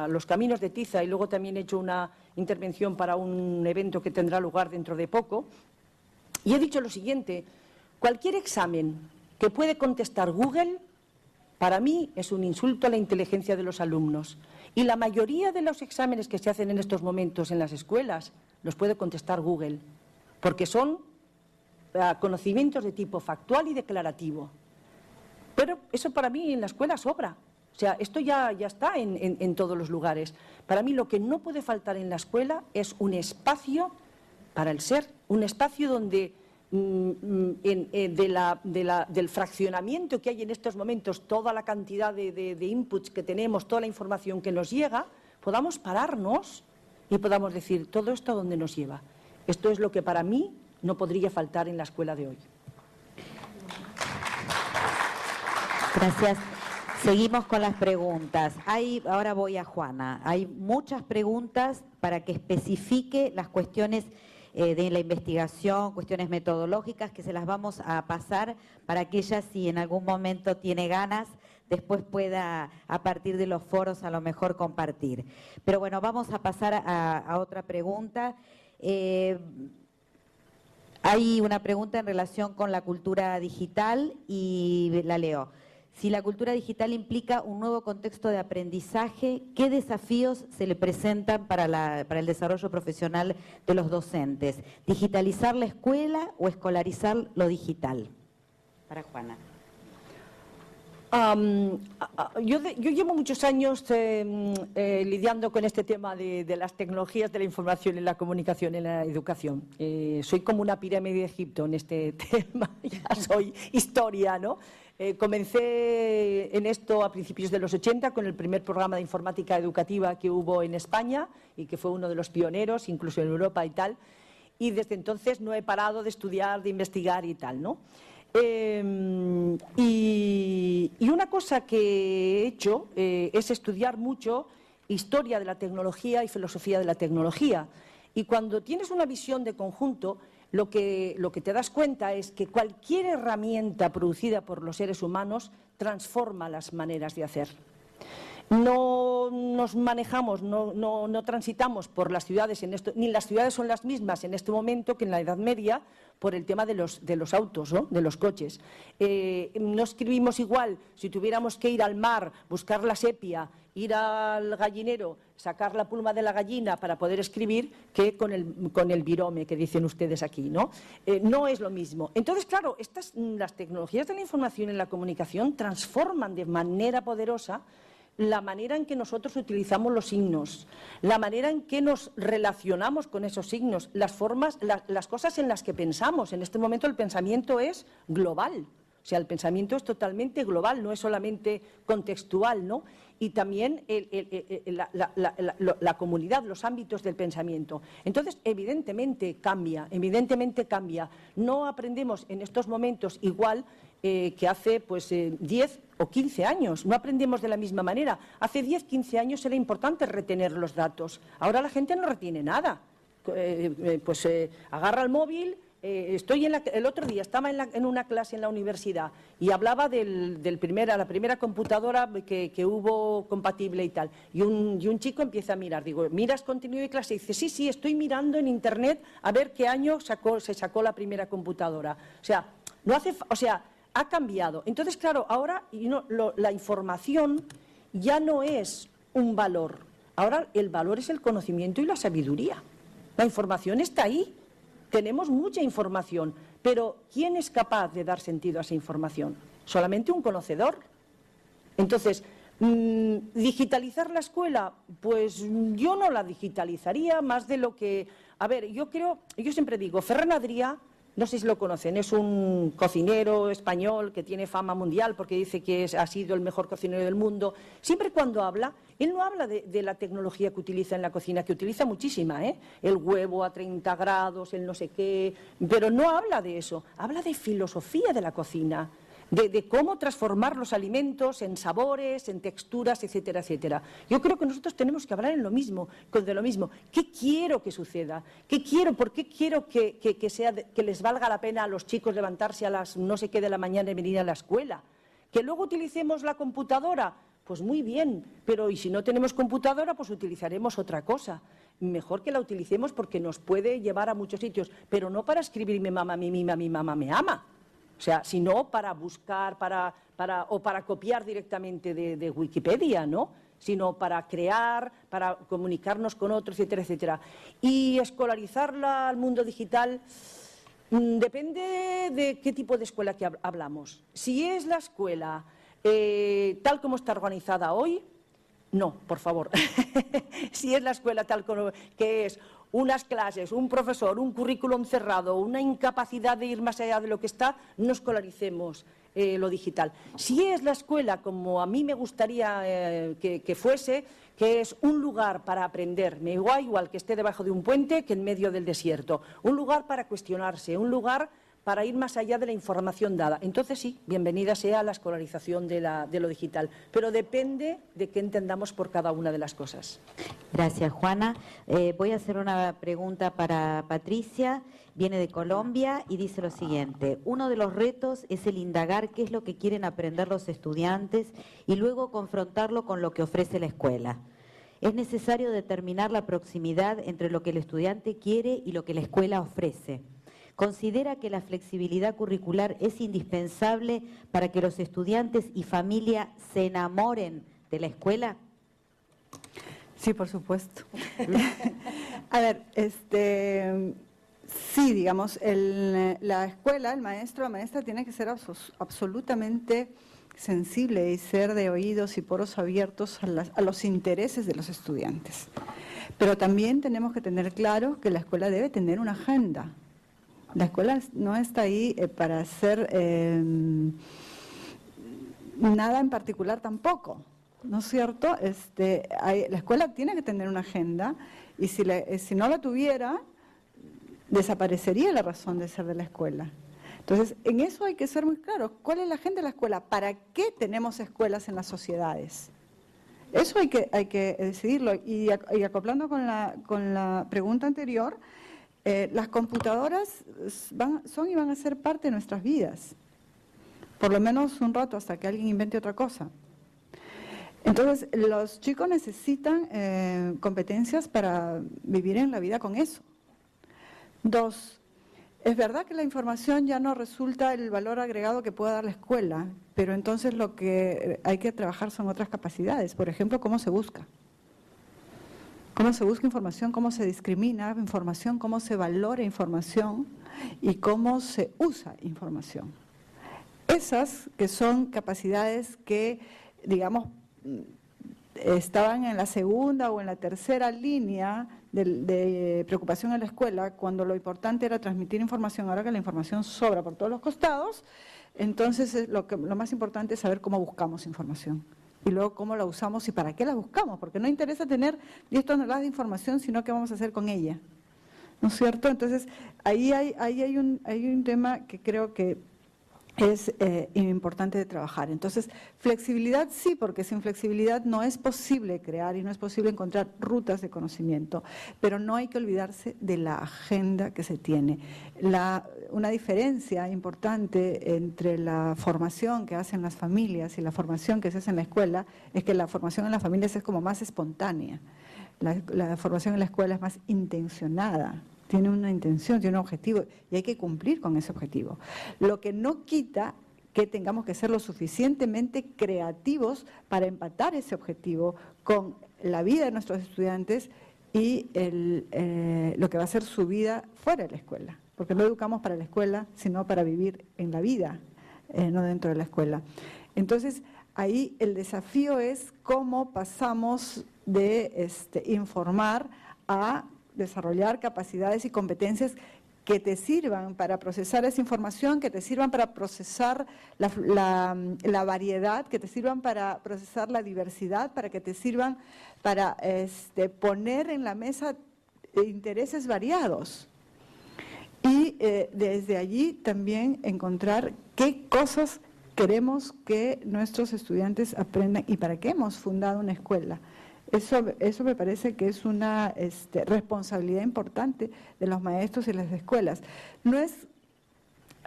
los caminos de Tiza y luego también he hecho una intervención para un evento que tendrá lugar dentro de poco. Y he dicho lo siguiente, cualquier examen que puede contestar Google, para mí es un insulto a la inteligencia de los alumnos. Y la mayoría de los exámenes que se hacen en estos momentos en las escuelas los puede contestar Google, porque son conocimientos de tipo factual y declarativo. Pero eso para mí en la escuela sobra. O sea, esto ya está en todos los lugares. Para mí lo que no puede faltar en la escuela es un espacio para el ser, un espacio donde del fraccionamiento que hay en estos momentos, toda la cantidad de inputs que tenemos, toda la información que nos llega, podamos pararnos y podamos decir, todo esto a dónde nos lleva. Esto es lo que para mí no podría faltar en la escuela de hoy. Gracias. Seguimos con las preguntas. Ahora voy a Juana. Hay muchas preguntas para que especifique las cuestiones de la investigación, cuestiones metodológicas, que se las vamos a pasar para que ella, si en algún momento tiene ganas, después pueda, a partir de los foros, a lo mejor compartir. Pero bueno, vamos a pasar a otra pregunta. Hay una pregunta en relación con la cultura digital y la leo. Si la cultura digital implica un nuevo contexto de aprendizaje, ¿qué desafíos se le presentan para el desarrollo profesional de los docentes? ¿Digitalizar la escuela o escolarizar lo digital? Para Juana. Yo llevo muchos años lidiando con este tema de las tecnologías de la información en la comunicación, en la educación. Soy como una pirámide de Egipto en este tema, ya soy historia, ¿no? Comencé en esto a principios de los 80 con el primer programa de informática educativa que hubo en España y que fue uno de los pioneros, incluso en Europa y tal. Y desde entonces no he parado de estudiar, de investigar y tal, ¿no? Y una cosa que he hecho es estudiar mucho historia de la tecnología y filosofía de la tecnología. Y cuando tienes una visión de conjunto, lo que te das cuenta es que cualquier herramienta producida por los seres humanos transforma las maneras de hacer. No nos manejamos, no transitamos por las ciudades, ni las ciudades son las mismas en este momento que en la Edad Media por el tema de los autos, ¿no? De los coches. No escribimos igual si tuviéramos que ir al mar, buscar la sepia, ir al gallinero, sacar la pluma de la gallina para poder escribir que con el virome que dicen ustedes aquí, ¿no? No es lo mismo. Entonces, claro, las tecnologías de la información y la comunicación transforman de manera poderosa la manera en que nosotros utilizamos los signos, la manera en que nos relacionamos con esos signos, las formas, las cosas en las que pensamos. En este momento el pensamiento es global, o sea, el pensamiento es totalmente global, no es solamente contextual, ¿no? Y también la comunidad, los ámbitos del pensamiento. Entonces, evidentemente cambia. No aprendemos en estos momentos igual que hace pues 10 o 15 años. No aprendemos de la misma manera. Hace 10, 15 años era importante retener los datos. Ahora la gente no retiene nada. Agarra el móvil. El otro día estaba en una clase en la universidad y hablaba la primera computadora que hubo compatible y tal. Y un chico empieza a mirar. Digo, ¿miras contenido de clase? Y dice, sí, estoy mirando en internet a ver qué año se sacó la primera computadora. O sea, ha cambiado. Entonces, claro, ahora la información ya no es un valor. Ahora el valor es el conocimiento y la sabiduría. La información está ahí. Tenemos mucha información, pero ¿quién es capaz de dar sentido a esa información? Solamente un conocedor. Entonces, ¿digitalizar la escuela? Pues yo no la digitalizaría más de lo que... A ver, yo siempre digo, Ferran Adrià, no sé si lo conocen, es un cocinero español que tiene fama mundial porque dice que ha sido el mejor cocinero del mundo. Siempre cuando habla, él no habla de la tecnología que utiliza en la cocina, que utiliza muchísima, ¿eh? El huevo a 30 grados, el no sé qué, pero no habla de eso, habla de filosofía de la cocina. De cómo transformar los alimentos en sabores, en texturas, etcétera, etcétera. Yo creo que nosotros tenemos que hablar de lo mismo. ¿Qué quiero que suceda? ¿Por qué quiero que les valga la pena a los chicos levantarse a las no sé qué de la mañana y venir a la escuela? ¿Que luego utilicemos la computadora? Pues muy bien, pero ¿y si no tenemos computadora? Pues utilizaremos otra cosa. Mejor que la utilicemos porque nos puede llevar a muchos sitios, pero no para escribir mi mamá me mima, mi mamá me ama. O sea, sino para buscar, o para copiar directamente de Wikipedia, ¿no? Sino para crear, para comunicarnos con otros, etcétera, etcétera. Y escolarizarla al mundo digital depende de qué tipo de escuela que hablamos. Si es la escuela tal como está organizada hoy, no, por favor. Si es la escuela tal como que es unas clases, un profesor, un currículum cerrado, una incapacidad de ir más allá de lo que está, no escolaricemos lo digital. Si es la escuela como a mí me gustaría que fuese, que es un lugar para aprender, me da igual que esté debajo de un puente que en medio del desierto, un lugar para cuestionarse, un lugar para ir más allá de la información dada. Entonces sí, bienvenida sea la escolarización de lo digital, pero depende de qué entendamos por cada una de las cosas. Gracias, Juana. Voy a hacer una pregunta para Patricia. Viene de Colombia y dice lo siguiente: uno de los retos es el indagar qué es lo que quieren aprender los estudiantes y luego confrontarlo con lo que ofrece la escuela. Es necesario determinar la proximidad entre lo que el estudiante quiere y lo que la escuela ofrece. ¿Considera que la flexibilidad curricular es indispensable para que los estudiantes y familia se enamoren de la escuela? Sí, por supuesto. A ver, sí, digamos, la escuela, el maestro, la maestra tiene que ser absolutamente sensible y ser de oídos y poros abiertos a los intereses de los estudiantes. Pero también tenemos que tener claro que la escuela debe tener una agenda. La escuela no está ahí para hacer nada en particular tampoco, ¿no es cierto? La escuela tiene que tener una agenda y si no la tuviera, desaparecería la razón de ser de la escuela. Entonces, en eso hay que ser muy claros. ¿Cuál es la agenda de la escuela? ¿Para qué tenemos escuelas en las sociedades? Eso hay que decidirlo. Y acoplando con la pregunta anterior, las computadoras son y van a ser parte de nuestras vidas, por lo menos un rato hasta que alguien invente otra cosa. Entonces, los chicos necesitan competencias para vivir en la vida con eso. 2, es verdad que la información ya no resulta el valor agregado que pueda dar la escuela, pero entonces lo que hay que trabajar son otras capacidades, por ejemplo, cómo se busca. Cómo se busca información, cómo se discrimina información, cómo se valora información y cómo se usa información. Esas que son capacidades que, digamos, estaban en la segunda o en la tercera línea de preocupación en la escuela, cuando lo importante era transmitir información. Ahora que la información sobra por todos los costados, entonces lo más importante es saber cómo buscamos información. Y luego cómo la usamos y para qué la buscamos, porque no interesa tener 10 toneladas de información, sino qué vamos a hacer con ella, ¿no es cierto? Entonces, ahí hay un tema que creo que es importante de trabajar. Entonces, flexibilidad sí, porque sin flexibilidad no es posible crear y no es posible encontrar rutas de conocimiento, pero no hay que olvidarse de la agenda que se tiene. Una diferencia importante entre la formación que hacen las familias y la formación que se hace en la escuela es que la formación en las familias es como más espontánea. La formación en la escuela es más intencionada. Tiene una intención, tiene un objetivo y hay que cumplir con ese objetivo. Lo que no quita que tengamos que ser lo suficientemente creativos para empatar ese objetivo con la vida de nuestros estudiantes y lo que va a ser su vida fuera de la escuela. Porque no educamos para la escuela, sino para vivir en la vida, no dentro de la escuela. Entonces, ahí el desafío es cómo pasamos de informar a desarrollar capacidades y competencias que te sirvan para procesar esa información, que te sirvan para procesar la variedad, que te sirvan para procesar la diversidad, para que te sirvan para poner en la mesa intereses variados. Y desde allí también encontrar qué cosas queremos que nuestros estudiantes aprendan y para qué hemos fundado una escuela. Eso me parece que es una responsabilidad importante de los maestros y las escuelas.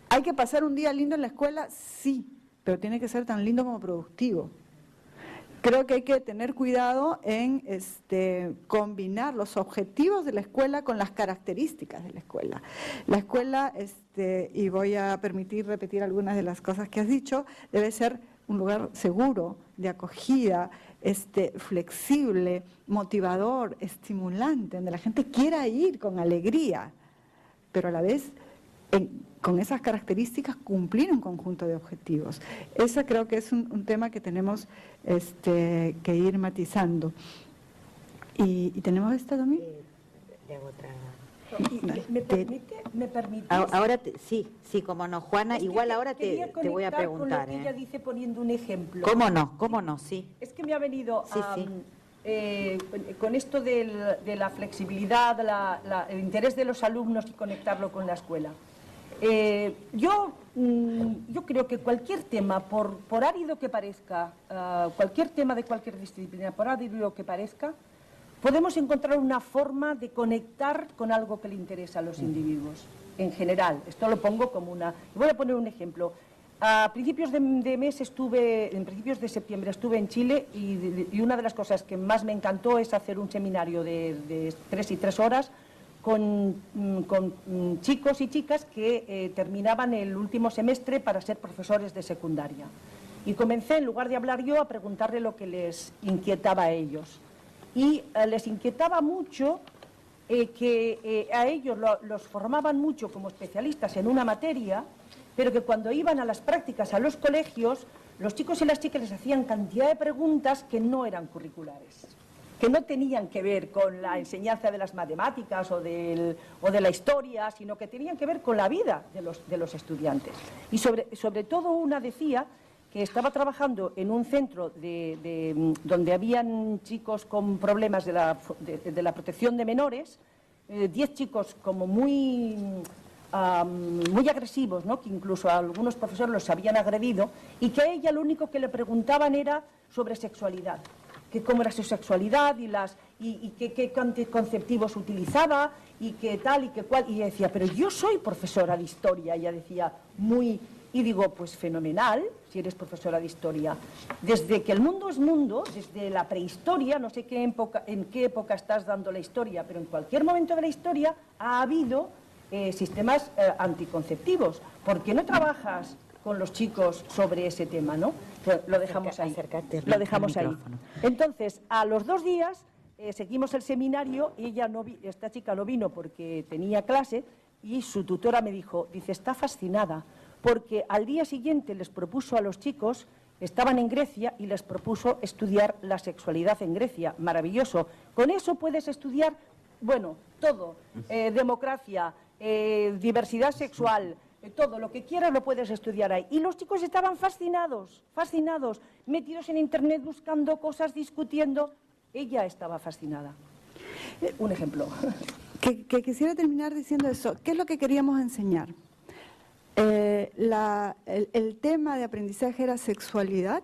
¿Hay que pasar un día lindo en la escuela? Sí, pero tiene que ser tan lindo como productivo. Creo que hay que tener cuidado en combinar los objetivos de la escuela con las características de la escuela. La escuela, y voy a permitir repetir algunas de las cosas que has dicho, debe ser un lugar seguro, de acogida, flexible, motivador, estimulante, donde la gente quiera ir con alegría, pero a la vez con esas características cumplir un conjunto de objetivos. Ese creo que es un tema que tenemos que ir matizando. ¿Y tenemos esta también? De otra. ¿Me permite? Ahora sí, como no, Juana, igual ahora te voy a preguntar. Con lo que ella dice poniendo un ejemplo. ¿Cómo no? Sí. Es que me ha venido Sí. con esto de la flexibilidad, el interés de los alumnos y conectarlo con la escuela. Yo creo que cualquier tema, por árido que parezca, cualquier tema de cualquier disciplina, por árido que parezca, podemos encontrar una forma de conectar con algo que le interesa a los individuos, en general. Esto lo pongo como una... Voy a poner un ejemplo. A principios de mes en principios de septiembre estuve en Chile y una de las cosas que más me encantó es hacer un seminario de 3 horas con chicos y chicas que terminaban el último semestre para ser profesores de secundaria. Y comencé, en lugar de hablar yo, a preguntarle lo que les inquietaba a ellos. Y les inquietaba mucho que a ellos los formaban mucho como especialistas en una materia, pero que cuando iban a las prácticas a los colegios, los chicos y las chicas les hacían cantidad de preguntas que no eran curriculares, que no tenían que ver con la enseñanza de las matemáticas o de la historia, sino que tenían que ver con la vida de los estudiantes. Y sobre todo una decía que estaba trabajando en un centro donde habían chicos con problemas de la protección de menores, 10 chicos como muy agresivos, ¿no? Que incluso a algunos profesores los habían agredido, y que a ella lo único que le preguntaban era sobre sexualidad, que cómo era su sexualidad y qué anticonceptivos utilizaba y qué tal y qué cual. Y ella decía, pero yo soy profesora de historia. Ella decía, y digo, pues fenomenal, si eres profesora de historia. Desde que el mundo es mundo, desde la prehistoria, no sé en qué época estás dando la historia, pero en cualquier momento de la historia ha habido sistemas anticonceptivos. ¿Por qué no trabajas con los chicos sobre ese tema, no? Lo dejamos ahí. Lo dejamos ahí. Entonces, a los 2 días seguimos el seminario y esta chica no vino porque tenía clase y su tutora me dijo, está fascinada, porque al día siguiente les propuso a los chicos, estaban en Grecia y les propuso estudiar la sexualidad en Grecia. Maravilloso. Con eso puedes estudiar, bueno, todo, democracia, diversidad sexual, todo lo que quieras lo puedes estudiar ahí. Y los chicos estaban fascinados, metidos en internet buscando cosas, discutiendo. Ella estaba fascinada. Un ejemplo. Que quisiera terminar diciendo eso. ¿Qué es lo que queríamos enseñar? El tema de aprendizaje era sexualidad,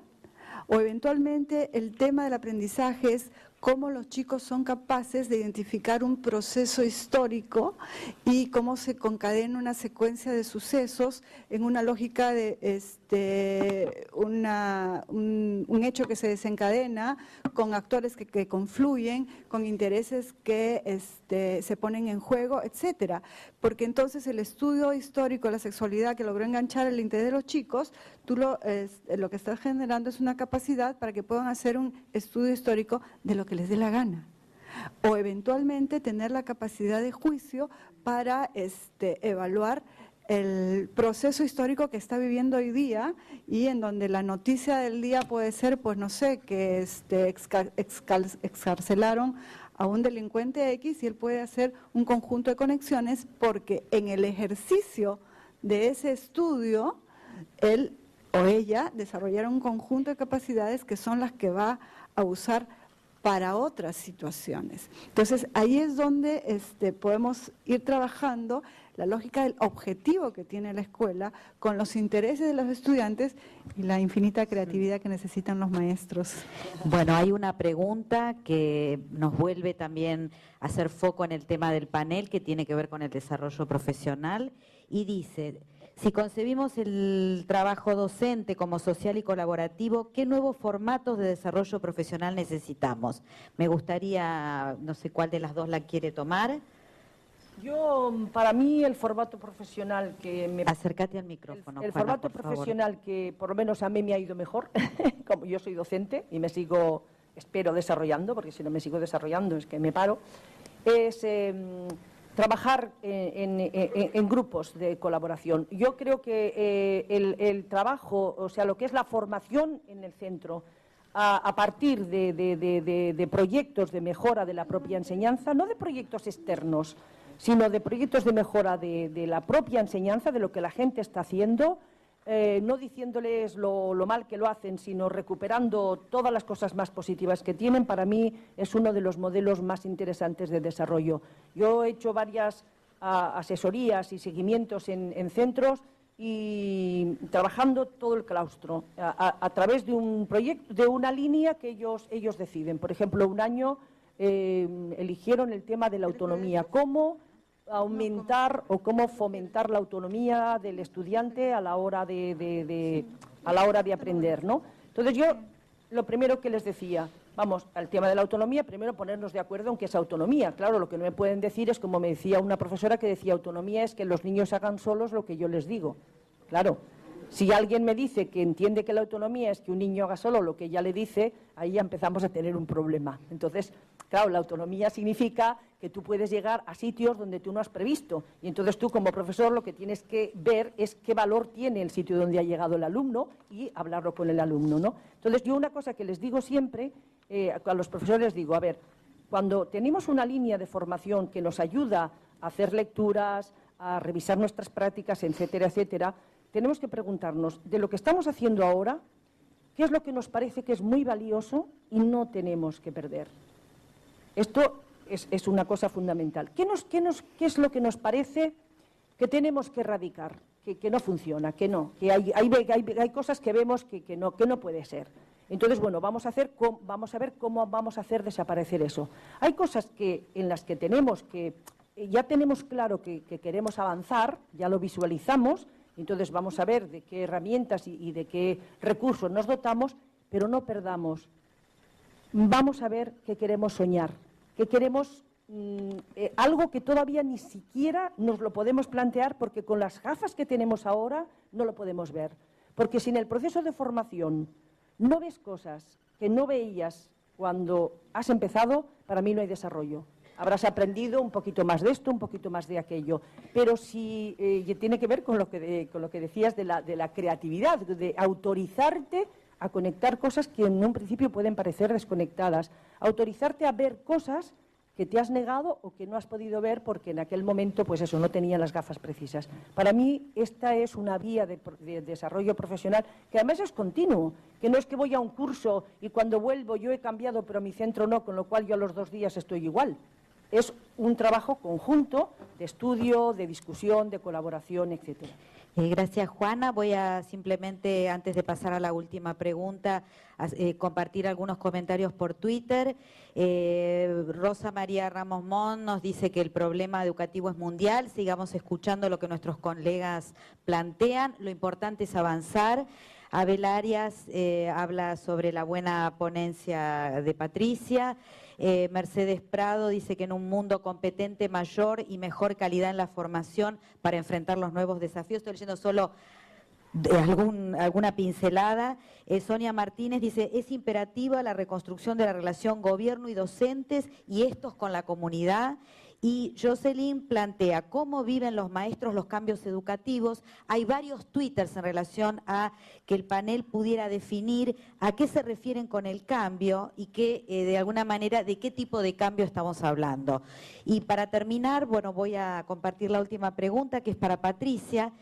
o eventualmente el tema del aprendizaje es cómo los chicos son capaces de identificar un proceso histórico y cómo se concadena una secuencia de sucesos en una lógica de un hecho que se desencadena con actores que confluyen, con intereses que se ponen en juego, etcétera. Porque entonces el estudio histórico de la sexualidad que logró enganchar el interés de los chicos, lo que estás generando es una capacidad para que puedan hacer un estudio histórico de lo que les dé la gana, o eventualmente tener la capacidad de juicio para evaluar el proceso histórico que está viviendo hoy día, y en donde la noticia del día puede ser, pues no sé, que excarcelaron a un delincuente X, y él puede hacer un conjunto de conexiones porque en el ejercicio de ese estudio él o ella desarrollaron un conjunto de capacidades que son las que va a usar para otras situaciones. Entonces, ahí es donde podemos ir trabajando la lógica del objetivo que tiene la escuela con los intereses de los estudiantes y la infinita creatividad que necesitan los maestros. Bueno, hay una pregunta que nos vuelve también a hacer foco en el tema del panel, que tiene que ver con el desarrollo profesional, y dice: si concebimos el trabajo docente como social y colaborativo, ¿qué nuevos formatos de desarrollo profesional necesitamos? Me gustaría, no sé cuál de las dos la quiere tomar. Para mí, el formato profesional Acércate al micrófono, El Juana, formato por profesional favor. que por lo menos a mí me ha ido mejor, como yo soy docente y me sigo, espero, desarrollando, porque si no me sigo desarrollando es que me paro, es trabajar en grupos de colaboración. Yo creo que el trabajo, o sea, lo que es la formación en el centro, a partir de proyectos de mejora de la propia enseñanza, no de proyectos externos, sino de proyectos de mejora de la propia enseñanza, de lo que la gente está haciendo, no diciéndoles lo mal que lo hacen, sino recuperando todas las cosas más positivas que tienen. Para mí es uno de los modelos más interesantes de desarrollo. Yo he hecho varias asesorías y seguimientos en centros y trabajando todo el claustro a través de un proyecto, de una línea que ellos deciden. Por ejemplo, un año eligieron el tema de la autonomía, cómo aumentar o cómo fomentar la autonomía del estudiante a la hora de aprender, ¿no? Entonces yo lo primero que les decía, vamos, al tema de la autonomía, primero ponernos de acuerdo en qué es autonomía. Claro, lo que no me pueden decir es, como me decía una profesora que decía, autonomía es que los niños hagan solos lo que yo les digo. Claro, si alguien me dice que entiende que la autonomía es que un niño haga solo lo que ella le dice, ahí ya empezamos a tener un problema. Entonces, claro, la autonomía significa que tú puedes llegar a sitios donde tú no has previsto. Y entonces tú, como profesor, lo que tienes que ver es qué valor tiene el sitio donde ha llegado el alumno y hablarlo con el alumno, ¿no? Entonces, yo una cosa que les digo siempre, a los profesores les digo, a ver, cuando tenemos una línea de formación que nos ayuda a hacer lecturas, a revisar nuestras prácticas, etcétera, etcétera, tenemos que preguntarnos, de lo que estamos haciendo ahora, ¿qué es lo que nos parece que es muy valioso y no tenemos que perder? Esto es una cosa fundamental. ¿Qué es lo que nos parece que tenemos que erradicar, que no funciona, que no, que hay cosas que vemos que no puede ser? Entonces, bueno, vamos a ver cómo vamos a hacer desaparecer eso. Hay cosas en las que ya tenemos claro que queremos avanzar, ya lo visualizamos. Entonces vamos a ver de qué herramientas y de qué recursos nos dotamos, pero no perdamos. Vamos a ver qué queremos soñar, qué queremos, algo que todavía ni siquiera nos lo podemos plantear, porque con las gafas que tenemos ahora no lo podemos ver. Porque si en el proceso de formación no ves cosas que no veías cuando has empezado, para mí no hay desarrollo. Habrás aprendido un poquito más de esto, un poquito más de aquello, pero si tiene que ver con lo que decías de la creatividad, de autorizarte a conectar cosas que en un principio pueden parecer desconectadas, autorizarte a ver cosas que te has negado o que no has podido ver porque en aquel momento, pues eso, no tenía las gafas precisas. Para mí esta es una vía de desarrollo profesional que además es continuo, que no es que voy a un curso y cuando vuelvo yo he cambiado pero mi centro no, con lo cual yo a los 2 días estoy igual. Es un trabajo conjunto de estudio, de discusión, de colaboración, etcétera. Gracias, Juana. Voy a simplemente, antes de pasar a la última pregunta, compartir algunos comentarios por Twitter. Rosa María Ramos Mon nos dice que el problema educativo es mundial. Sigamos escuchando lo que nuestros colegas plantean. Lo importante es avanzar. Abel Arias habla sobre la buena ponencia de Patricia. Mercedes Prado dice que en un mundo competente, mayor y mejor calidad en la formación para enfrentar los nuevos desafíos. Estoy leyendo solo alguna pincelada. Sonia Martínez dice, es imperativa la reconstrucción de la relación gobierno y docentes y estos con la comunidad. Y Jocelyn plantea cómo viven los maestros los cambios educativos. Hay varios twitters en relación a que el panel pudiera definir a qué se refieren con el cambio y que de alguna manera de qué tipo de cambio estamos hablando. Y para terminar, bueno, voy a compartir la última pregunta que es para Patricia.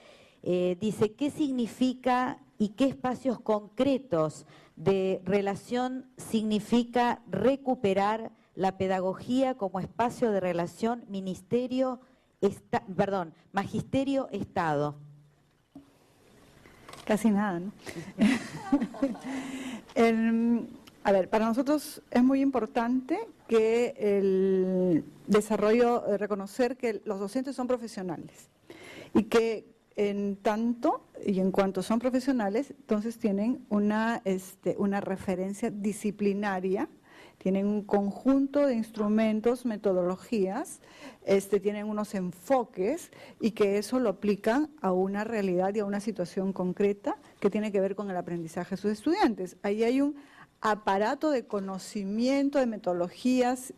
Dice, ¿qué significa y qué espacios concretos de relación significa recuperar la pedagogía como espacio de relación magisterio-estado? Casi nada, ¿no? A ver, para nosotros es muy importante que el desarrollo, reconocer que los docentes son profesionales y que en tanto y en cuanto son profesionales, entonces tienen una referencia disciplinaria, tienen un conjunto de instrumentos, metodologías, tienen unos enfoques y que eso lo aplican a una realidad y a una situación concreta que tiene que ver con el aprendizaje de sus estudiantes. Ahí hay un aparato de conocimiento, de metodologías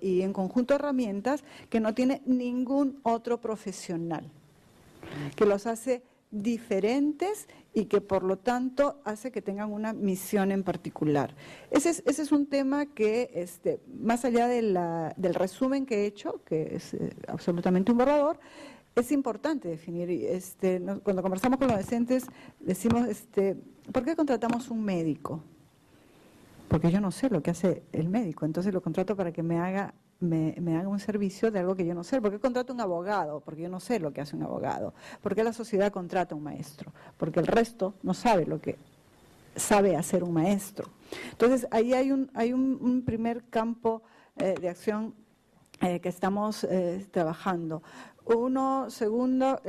y en conjunto de herramientas que no tiene ningún otro profesional, que los hace diferentes y que por lo tanto hace que tengan una misión en particular. Ese es un tema que, más allá del resumen que he hecho, que es absolutamente un borrador, es importante definir. Cuando conversamos con los docentes decimos, ¿por qué contratamos un médico? Porque yo no sé lo que hace el médico, entonces lo contrato para que me haga me hagan un servicio de algo que yo no sé. ¿Por qué contrato un abogado? Porque yo no sé lo que hace un abogado. ¿Por qué la sociedad contrata un maestro? Porque el resto no sabe lo que sabe hacer un maestro. Entonces, ahí hay un primer campo de acción que estamos trabajando. Segundo,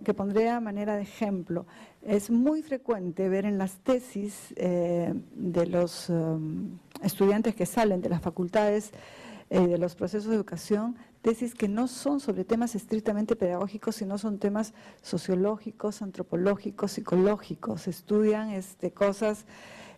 que pondré a manera de ejemplo. Es muy frecuente ver en las tesis de los estudiantes que salen de las facultades de los procesos de educación, tesis que no son sobre temas estrictamente pedagógicos, sino son temas sociológicos, antropológicos, psicológicos. Estudian cosas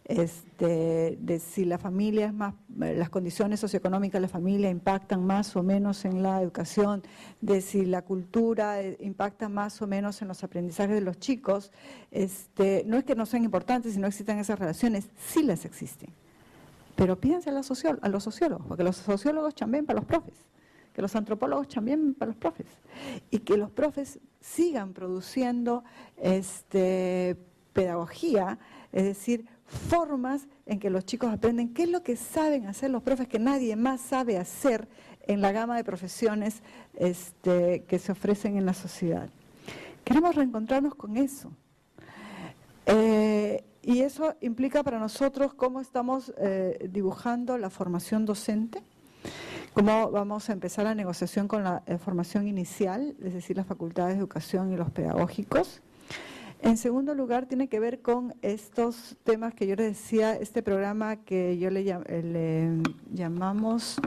de si la familia es más, las condiciones socioeconómicas de la familia impactan más o menos en la educación, de si la cultura impacta más o menos en los aprendizajes de los chicos. No es que no sean importantes, sino existen esas relaciones, sí las existen. Pero pídanse a los sociólogos, porque los sociólogos chambean para los profes, que los antropólogos chambean para los profes, y que los profes sigan produciendo pedagogía, es decir, formas en que los chicos aprenden qué es lo que saben hacer los profes que nadie más sabe hacer en la gama de profesiones que se ofrecen en la sociedad. Queremos reencontrarnos con eso. Y eso implica para nosotros cómo estamos dibujando la formación docente, cómo vamos a empezar la negociación con la formación inicial, es decir, las facultades de educación y los pedagógicos. En segundo lugar, tiene que ver con estos temas que yo les decía, este programa que yo le llamamos,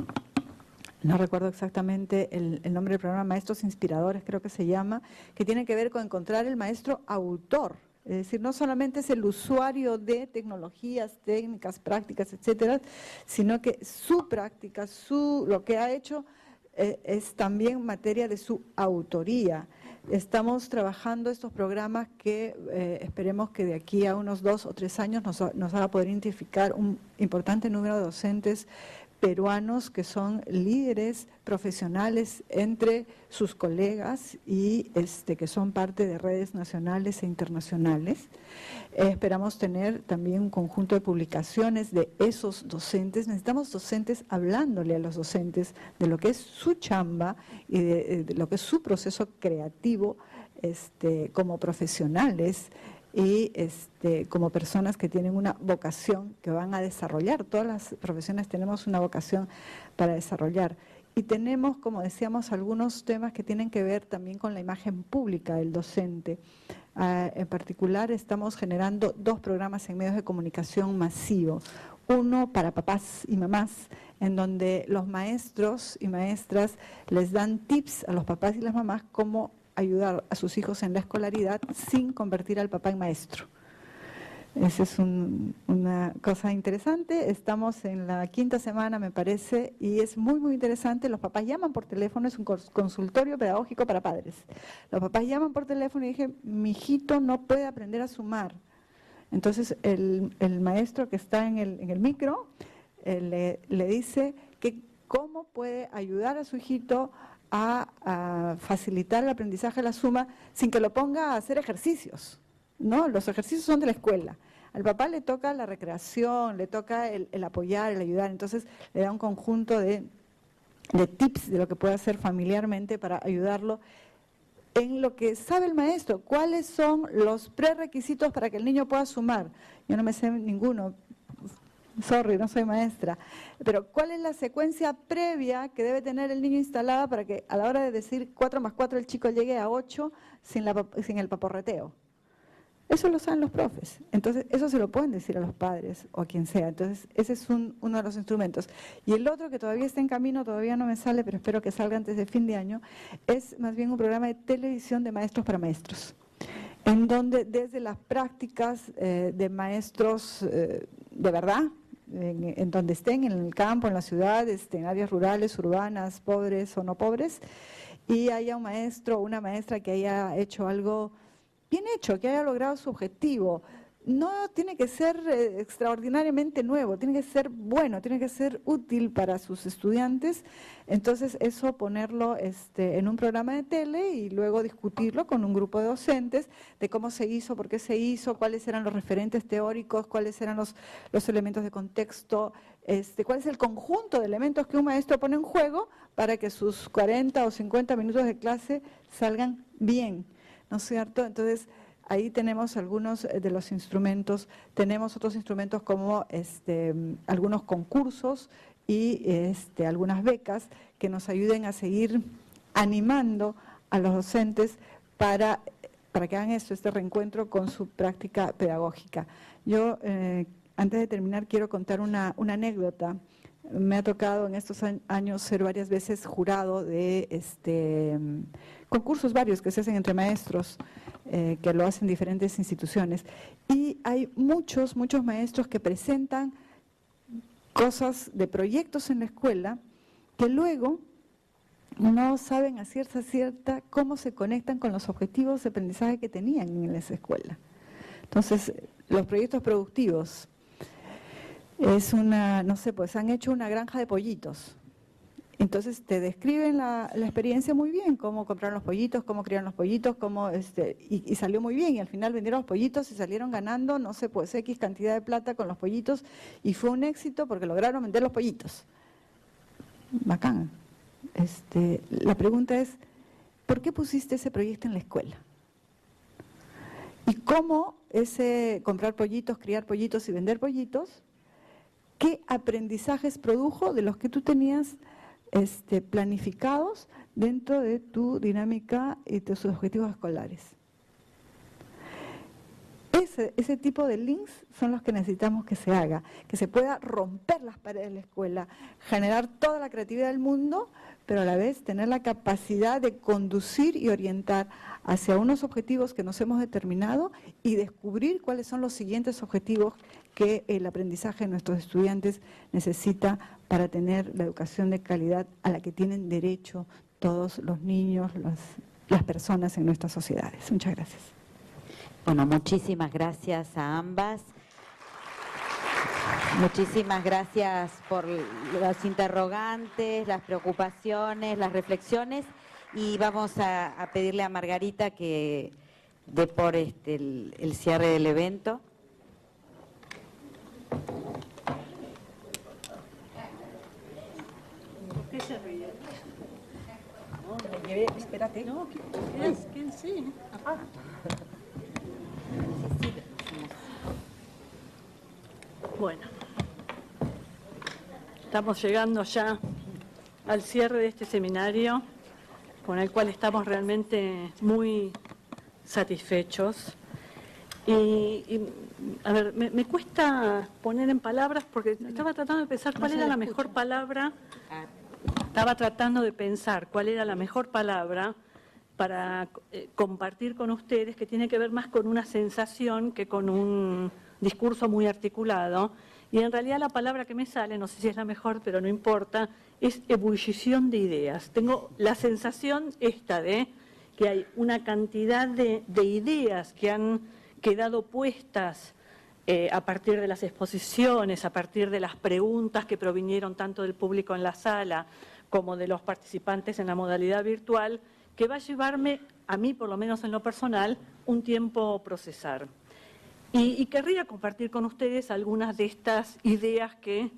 no recuerdo exactamente el nombre del programa, Maestros Inspiradores creo que se llama, que tiene que ver con encontrar el maestro autor. Es decir, no solamente es el usuario de tecnologías, técnicas, prácticas, etcétera, sino que su práctica, lo que ha hecho es también materia de su autoría. Estamos trabajando estos programas que esperemos que de aquí a unos 2 o 3 años nos haga poder identificar un importante número de docentes peruanos que son líderes profesionales entre sus colegas y que son parte de redes nacionales e internacionales. Esperamos tener también un conjunto de publicaciones de esos docentes. Necesitamos docentes hablándole a los docentes de lo que es su chamba y de lo que es su proceso creativo como profesionales y como personas que tienen una vocación que van a desarrollar. Todas las profesiones tenemos una vocación para desarrollar. Y tenemos, como decíamos, algunos temas que tienen que ver también con la imagen pública del docente. En particular, estamos generando 2 programas en medios de comunicación masivos. Uno para papás y mamás, en donde los maestros y maestras les dan tips a los papás y las mamás cómo ayudar a sus hijos en la escolaridad sin convertir al papá en maestro. Esa es una cosa interesante. Estamos en la 5ª semana, me parece, y es muy, muy interesante. Los papás llaman por teléfono, es un consultorio pedagógico para padres. Los papás llaman por teléfono y dicen, mi hijito no puede aprender a sumar. Entonces, el maestro que está en el micro le dice que cómo puede ayudar a su hijito a facilitar el aprendizaje de la suma sin que lo ponga a hacer ejercicios, ¿no? Los ejercicios son de la escuela. Al papá le toca la recreación, le toca el apoyar, el ayudar. Entonces le da un conjunto de tips de lo que puede hacer familiarmente para ayudarlo en lo que sabe el maestro. ¿Cuáles son los prerequisitos para que el niño pueda sumar? Yo no me sé ninguno. Sorry, no soy maestra, pero ¿cuál es la secuencia previa que debe tener el niño instalada para que a la hora de decir 4 más 4 el chico llegue a 8 sin el paporreteo? Eso lo saben los profes, entonces eso se lo pueden decir a los padres o a quien sea. Entonces ese es uno de los instrumentos. Y el otro que todavía está en camino, todavía no me sale, pero espero que salga antes de fin de año, es más bien un programa de televisión de maestros para maestros, en donde desde las prácticas de maestros de verdad, en donde estén, en el campo, en la ciudad, en áreas rurales, urbanas, pobres o no pobres, y haya un maestro o una maestra que haya hecho algo bien hecho, que haya logrado su objetivo. no tiene que ser extraordinariamente nuevo, tiene que ser bueno, tiene que ser útil para sus estudiantes. Entonces eso ponerlo en un programa de tele y luego discutirlo con un grupo de docentes de cómo se hizo, por qué se hizo, cuáles eran los referentes teóricos, cuáles eran los elementos de contexto, cuál es el conjunto de elementos que un maestro pone en juego para que sus 40 o 50 minutos de clase salgan bien, ¿no es cierto? Entonces, ahí tenemos algunos de los instrumentos, tenemos otros instrumentos como algunos concursos y algunas becas que nos ayuden a seguir animando a los docentes para que hagan este reencuentro con su práctica pedagógica. Yo, antes de terminar, quiero contar una anécdota. Me ha tocado en estos años ser varias veces jurado de concursos varios que se hacen entre maestros, que lo hacen diferentes instituciones. Y hay muchos maestros que presentan cosas de proyectos en la escuela que luego no saben a cierta cómo se conectan con los objetivos de aprendizaje que tenían en esa escuela. Entonces, los proyectos productivos es no sé, pues han hecho una granja de pollitos. Entonces te describen la experiencia muy bien, cómo compraron los pollitos, cómo criaron los pollitos, cómo y salió muy bien, y al final vendieron los pollitos y salieron ganando, no sé, pues X cantidad de plata con los pollitos, y fue un éxito porque lograron vender los pollitos. Bacán. La pregunta es, ¿por qué pusiste ese proyecto en la escuela? ¿Y cómo ese comprar pollitos, criar pollitos y vender pollitos, qué aprendizajes produjo de los que tú tenías planificados dentro de tu dinámica y de sus objetivos escolares? Ese tipo de links son los que necesitamos que se haga, que se pueda romper las paredes de la escuela, generar toda la creatividad del mundo, pero a la vez tener la capacidad de conducir y orientar hacia unos objetivos que nos hemos determinado y descubrir cuáles son los siguientes objetivos que el aprendizaje de nuestros estudiantes necesita para tener la educación de calidad a la que tienen derecho todos los niños, las personas en nuestras sociedades. Muchas gracias. Bueno, muchísimas gracias a ambas. Muchísimas gracias por los interrogantes, las preocupaciones, las reflexiones, y vamos a pedirle a Margarita que dé por el cierre del evento. ¿Por qué se ríe? Espérate. No, ¿qué es? ¿Quién sí? Bueno, estamos llegando ya al cierre de este seminario, con el cual estamos realmente muy satisfechos. Y a ver, me cuesta poner en palabras, porque estaba tratando de pensar cuál era la mejor palabra. Estaba tratando de pensar cuál era la mejor palabra para compartir con ustedes, que tiene que ver más con una sensación que con un discurso muy articulado. Y en realidad la palabra que me sale, no sé si es la mejor, pero no importa, es ebullición de ideas. Tengo la sensación esta de que hay una cantidad de ideas que han quedado puestas a partir de las exposiciones, a partir de las preguntas que provinieron tanto del público en la sala como de los participantes en la modalidad virtual, que va a llevarme, a mí por lo menos en lo personal, un tiempo procesar. Y querría compartir con ustedes algunas de estas ideas que,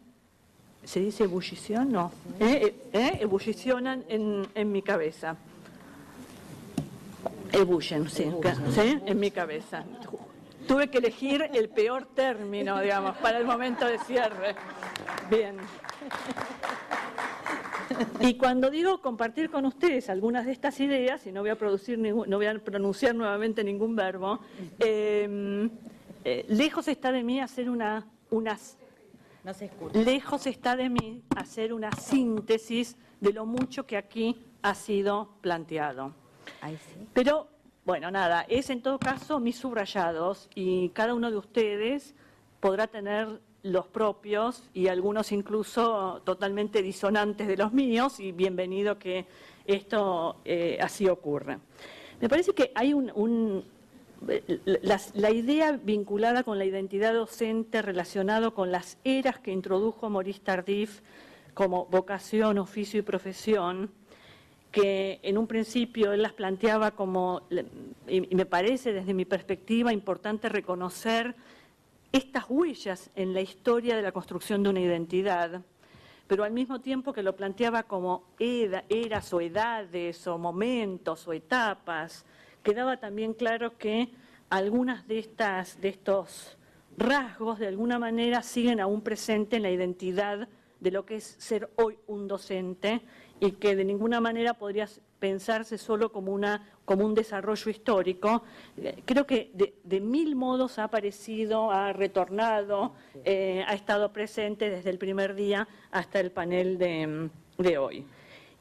¿se dice ebullición? No, ebullicionan en mi cabeza. Ebullen, sí, en mi cabeza. Tuve que elegir el peor término, digamos, para el momento de cierre. Bien. Y cuando digo compartir con ustedes algunas de estas ideas, y no voy a pronunciar nuevamente ningún verbo, lejos está de mí hacer lejos está de mí hacer una síntesis de lo mucho que aquí ha sido planteado. Pero, bueno, nada, es en todo caso mis subrayados, y cada uno de ustedes podrá tener los propios y algunos incluso totalmente disonantes de los míos, y bienvenido que esto así ocurra. Me parece que hay un la idea vinculada con la identidad docente relacionado con las eras que introdujo Maurice Tardif como vocación, oficio y profesión, que en un principio él las planteaba como, y me parece desde mi perspectiva importante reconocer estas huellas en la historia de la construcción de una identidad, pero al mismo tiempo que lo planteaba como eras o edades o momentos o etapas, quedaba también claro que algunas de estos rasgos de alguna manera siguen aún presentes en la identidad de lo que es ser hoy un docente y que de ninguna manera podría pensarse solo como un desarrollo histórico. Creo que de mil modos ha aparecido, ha retornado, ha estado presente desde el primer día hasta el panel de hoy.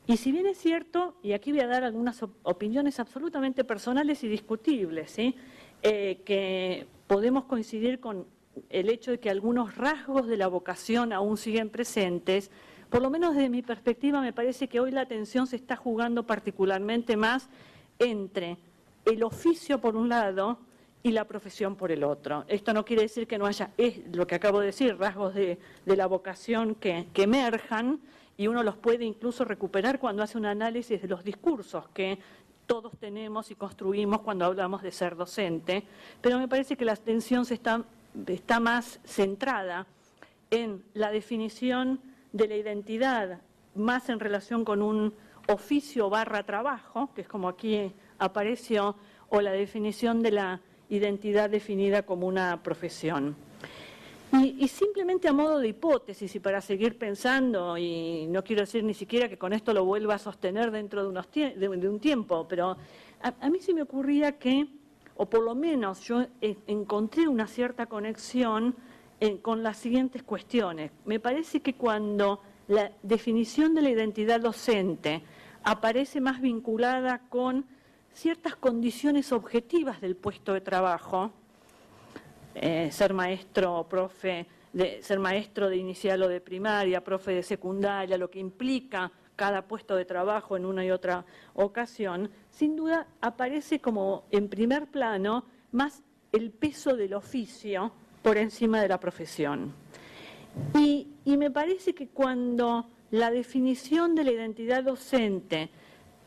Y si bien es cierto, y aquí voy a dar algunas opiniones absolutamente personales y discutibles, ¿sí? Que podemos coincidir con el hecho de que algunos rasgos de la vocación aún siguen presentes, por lo menos desde mi perspectiva me parece que hoy la atención se está jugando particularmente más entre el oficio por un lado y la profesión por el otro. Esto no quiere decir que no haya, es lo que acabo de decir, rasgos de la vocación que emerjan, y uno los puede incluso recuperar cuando hace un análisis de los discursos que todos tenemos y construimos cuando hablamos de ser docente, pero me parece que la atención está más centrada en la definición de la identidad, más en relación con un oficio / trabajo, que es como aquí apareció, o la definición de la identidad definida como una profesión. Y simplemente a modo de hipótesis y para seguir pensando, y no quiero decir ni siquiera que con esto lo vuelva a sostener dentro de un tiempo, pero a mí se me ocurría que, o por lo menos yo encontré una cierta conexión con las siguientes cuestiones. Me parece que cuando la definición de la identidad docente aparece más vinculada con ciertas condiciones objetivas del puesto de trabajo, ser maestro o profe, ser maestro de inicial o de primaria, profe de secundaria, lo que implica cada puesto de trabajo en una y otra ocasión, sin duda aparece como en primer plano más el peso del oficio por encima de la profesión. Y me parece que cuando la definición de la identidad docente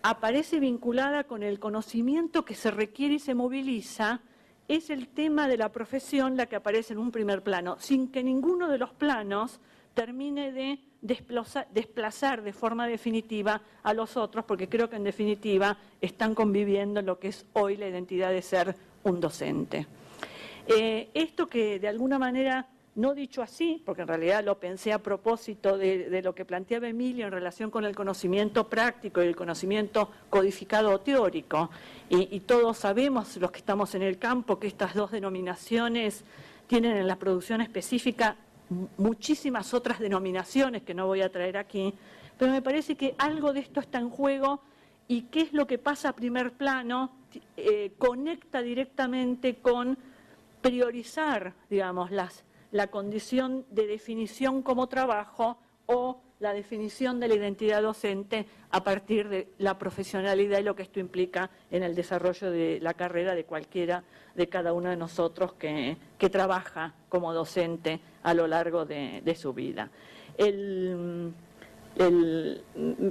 aparece vinculada con el conocimiento que se requiere y se moviliza, es el tema de la profesión la que aparece en un primer plano, sin que ninguno de los planos termine de desplazar de forma definitiva a los otros, porque creo que en definitiva están conviviendo en lo que es hoy la identidad de ser un docente. Esto que de alguna manera, no dicho así, porque en realidad lo pensé a propósito de lo que planteaba Emilio en relación con el conocimiento práctico y el conocimiento codificado o teórico, y todos sabemos, los que estamos en el campo, que estas dos denominaciones tienen en la producción específica muchísimas otras denominaciones que no voy a traer aquí, pero me parece que algo de esto está en juego y qué es lo que pasa a primer plano conecta directamente con priorizar, digamos, la condición de definición como trabajo o la definición de la identidad docente a partir de la profesionalidad y lo que esto implica en el desarrollo de la carrera de cualquiera de cada uno de nosotros que trabaja como docente a lo largo de su vida. Me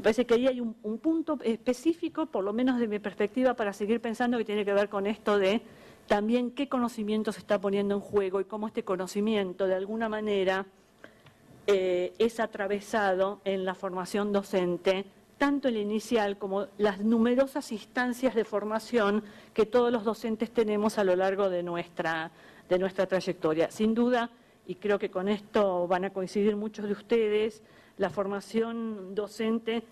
parece que ahí hay un punto específico, por lo menos de mi perspectiva, para seguir pensando, que tiene que ver con esto de también qué conocimiento se está poniendo en juego y cómo este conocimiento de alguna manera es atravesado en la formación docente, tanto en la inicial como las numerosas instancias de formación que todos los docentes tenemos a lo largo de nuestra trayectoria. Sin duda, y creo que con esto van a coincidir muchos de ustedes, la formación docente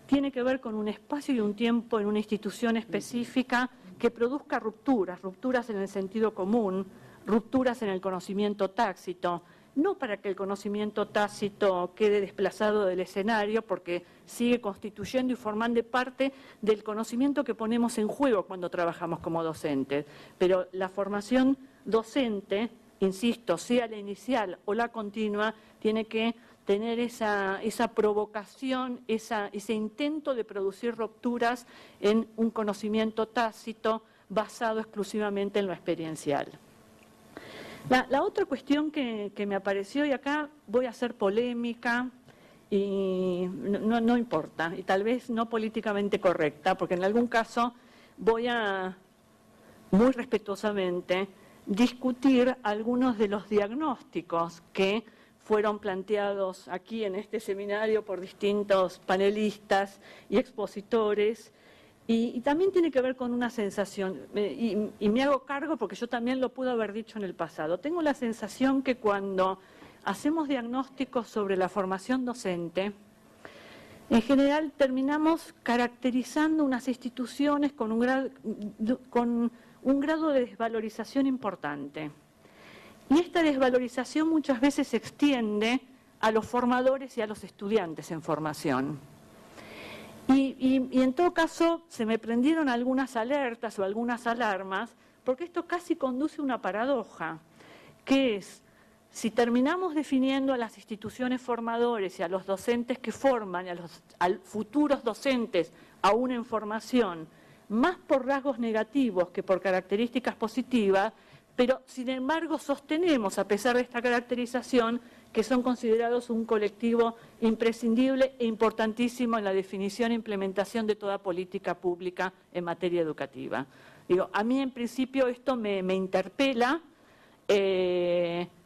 tiene que ver con un espacio y un tiempo en una institución específica que produzca rupturas en el sentido común, rupturas en el conocimiento tácito, no para que el conocimiento tácito quede desplazado del escenario, porque sigue constituyendo y formando parte del conocimiento que ponemos en juego cuando trabajamos como docentes. Pero la formación docente, insisto, sea la inicial o la continua, tiene que tener esa provocación, ese intento de producir rupturas en un conocimiento tácito basado exclusivamente en lo experiencial. La otra cuestión que me apareció, y acá voy a hacer polémica, y no importa, y tal vez no políticamente correcta, porque en algún caso voy a, muy respetuosamente, discutir algunos de los diagnósticos que fueron planteados aquí en este seminario por distintos panelistas y expositores, y también tiene que ver con una sensación, y me hago cargo porque yo también lo pude haber dicho en el pasado. Tengo la sensación que cuando hacemos diagnósticos sobre la formación docente, en general terminamos caracterizando unas instituciones con un grado de desvalorización importante. Y esta desvalorización muchas veces se extiende a los formadores y a los estudiantes en formación. Y en todo caso se me prendieron algunas alertas o algunas alarmas, porque esto casi conduce a una paradoja, que es, si terminamos definiendo a las instituciones formadoras y a los docentes que forman, y a futuros docentes aún en formación, más por rasgos negativos que por características positivas, pero sin embargo sostenemos, a pesar de esta caracterización, que son considerados un colectivo imprescindible e importantísimo en la definición e implementación de toda política pública en materia educativa. Digo, a mí en principio esto me interpela,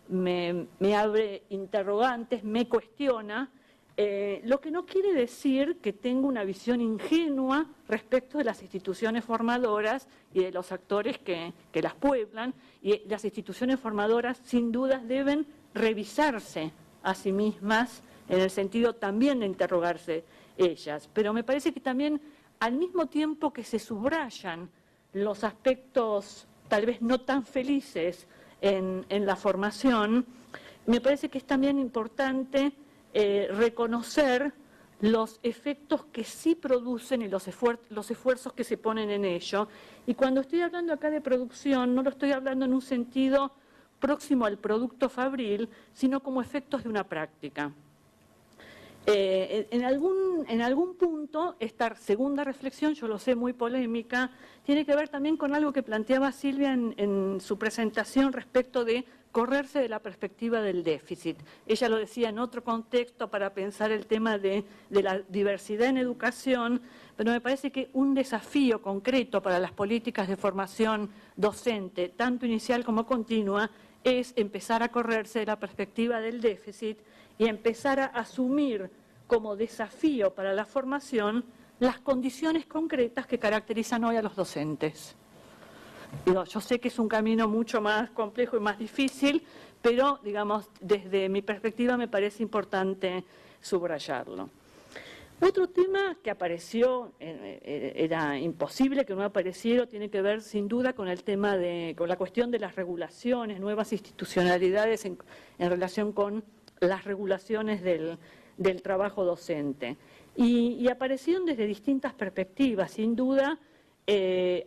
me abre interrogantes, me cuestiona, lo que no quiere decir que tenga una visión ingenua respecto de las instituciones formadoras y de los actores que las pueblan, y las instituciones formadoras sin dudas deben revisarse a sí mismas en el sentido también de interrogarse ellas. Pero me parece que también, al mismo tiempo que se subrayan los aspectos tal vez no tan felices en la formación, me parece que es también importante reconocer los efectos que sí producen y los esfuerzos que se ponen en ello. Y cuando estoy hablando acá de producción, no lo estoy hablando en un sentido próximo al producto fabril, sino como efectos de una práctica. En algún punto, esta segunda reflexión, yo lo sé, muy polémica, tiene que ver también con algo que planteaba Silvia en su presentación respecto de correrse de la perspectiva del déficit. Ella lo decía en otro contexto para pensar el tema de la diversidad en educación, pero me parece que un desafío concreto para las políticas de formación docente, tanto inicial como continua, es empezar a correrse de la perspectiva del déficit y empezar a asumir como desafío para la formación las condiciones concretas que caracterizan hoy a los docentes. Digo, yo sé que es un camino mucho más complejo y más difícil, pero, digamos, desde mi perspectiva me parece importante subrayarlo. Otro tema que apareció, era imposible que no apareciera, tiene que ver sin duda con el tema con la cuestión de las regulaciones, nuevas institucionalidades en relación con las regulaciones del trabajo docente. Y aparecieron desde distintas perspectivas, sin duda,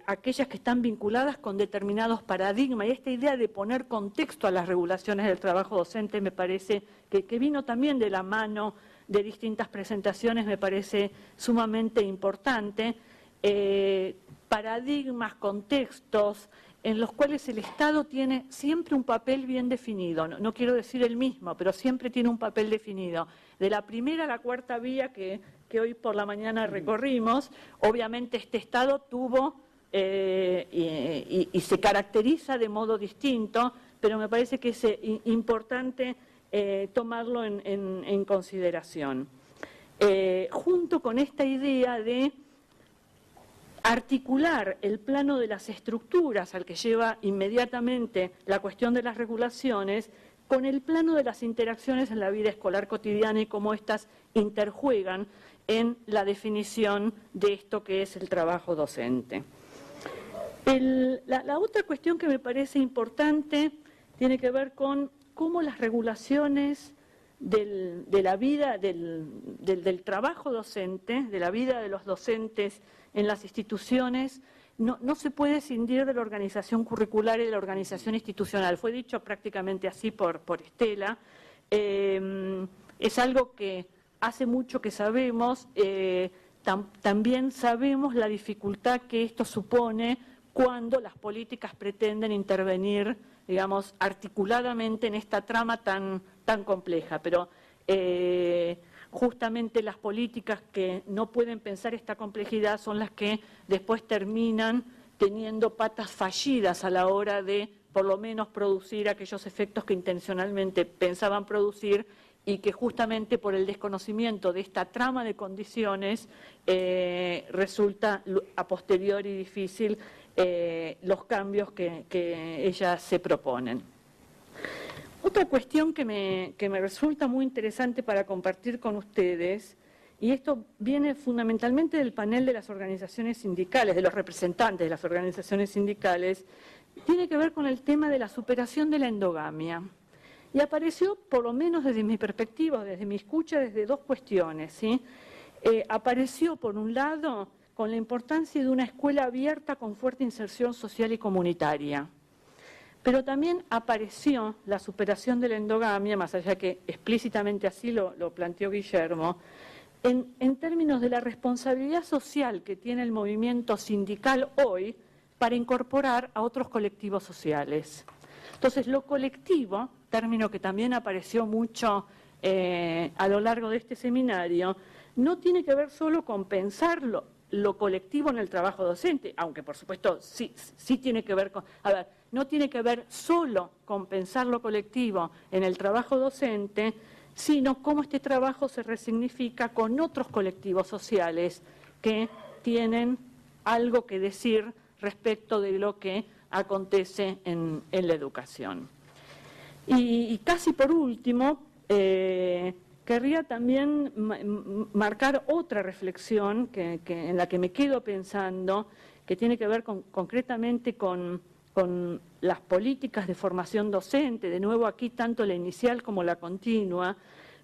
aquellas que están vinculadas con determinados paradigmas, y esta idea de poner contexto a las regulaciones del trabajo docente me parece que vino también de la mano de distintas presentaciones, me parece sumamente importante, paradigmas, contextos en los cuales el Estado tiene siempre un papel bien definido, no quiero decir el mismo, pero siempre tiene un papel definido. De la primera a la cuarta vía que hoy por la mañana recorrimos, obviamente este Estado tuvo y se caracteriza de modo distinto, pero me parece que es importante tomarlo en consideración. Junto con esta idea de articular el plano de las estructuras al que lleva inmediatamente la cuestión de las regulaciones con el plano de las interacciones en la vida escolar cotidiana y cómo éstas interjuegan en la definición de esto que es el trabajo docente. La otra cuestión que me parece importante tiene que ver con cómo las regulaciones de la vida, del trabajo docente, de la vida de los docentes en las instituciones, no se puede escindir de la organización curricular y de la organización institucional. Fue dicho prácticamente así por Estela. Es algo que hace mucho que sabemos, también sabemos la dificultad que esto supone cuando las políticas pretenden intervenir, digamos, articuladamente en esta trama tan compleja. Pero justamente las políticas que no pueden pensar esta complejidad son las que después terminan teniendo patas fallidas a la hora de, por lo menos, producir aquellos efectos que intencionalmente pensaban producir y que justamente por el desconocimiento de esta trama de condiciones resulta a posteriori difícil los cambios que ellas se proponen. Otra cuestión que me resulta muy interesante para compartir con ustedes, y esto viene fundamentalmente del panel de las organizaciones sindicales, de los representantes de las organizaciones sindicales, tiene que ver con el tema de la superación de la endogamia. Y apareció, por lo menos desde mi perspectiva, desde mi escucha, desde dos cuestiones, ¿sí? Apareció, por un lado, con la importancia de una escuela abierta con fuerte inserción social y comunitaria. Pero también apareció la superación de la endogamia, más allá que explícitamente así lo planteó Guillermo, en términos de la responsabilidad social que tiene el movimiento sindical hoy para incorporar a otros colectivos sociales. Entonces, lo colectivo, término que también apareció mucho a lo largo de este seminario, no tiene que ver solo con pensar lo colectivo en el trabajo docente, aunque por supuesto sí tiene que ver con... A ver, no tiene que ver solo con pensar lo colectivo en el trabajo docente, sino cómo este trabajo se resignifica con otros colectivos sociales que tienen algo que decir respecto de lo que acontece en la educación. Y casi por último, querría también marcar otra reflexión en la que me quedo pensando, que tiene que ver concretamente con las políticas de formación docente, de nuevo aquí tanto la inicial como la continua,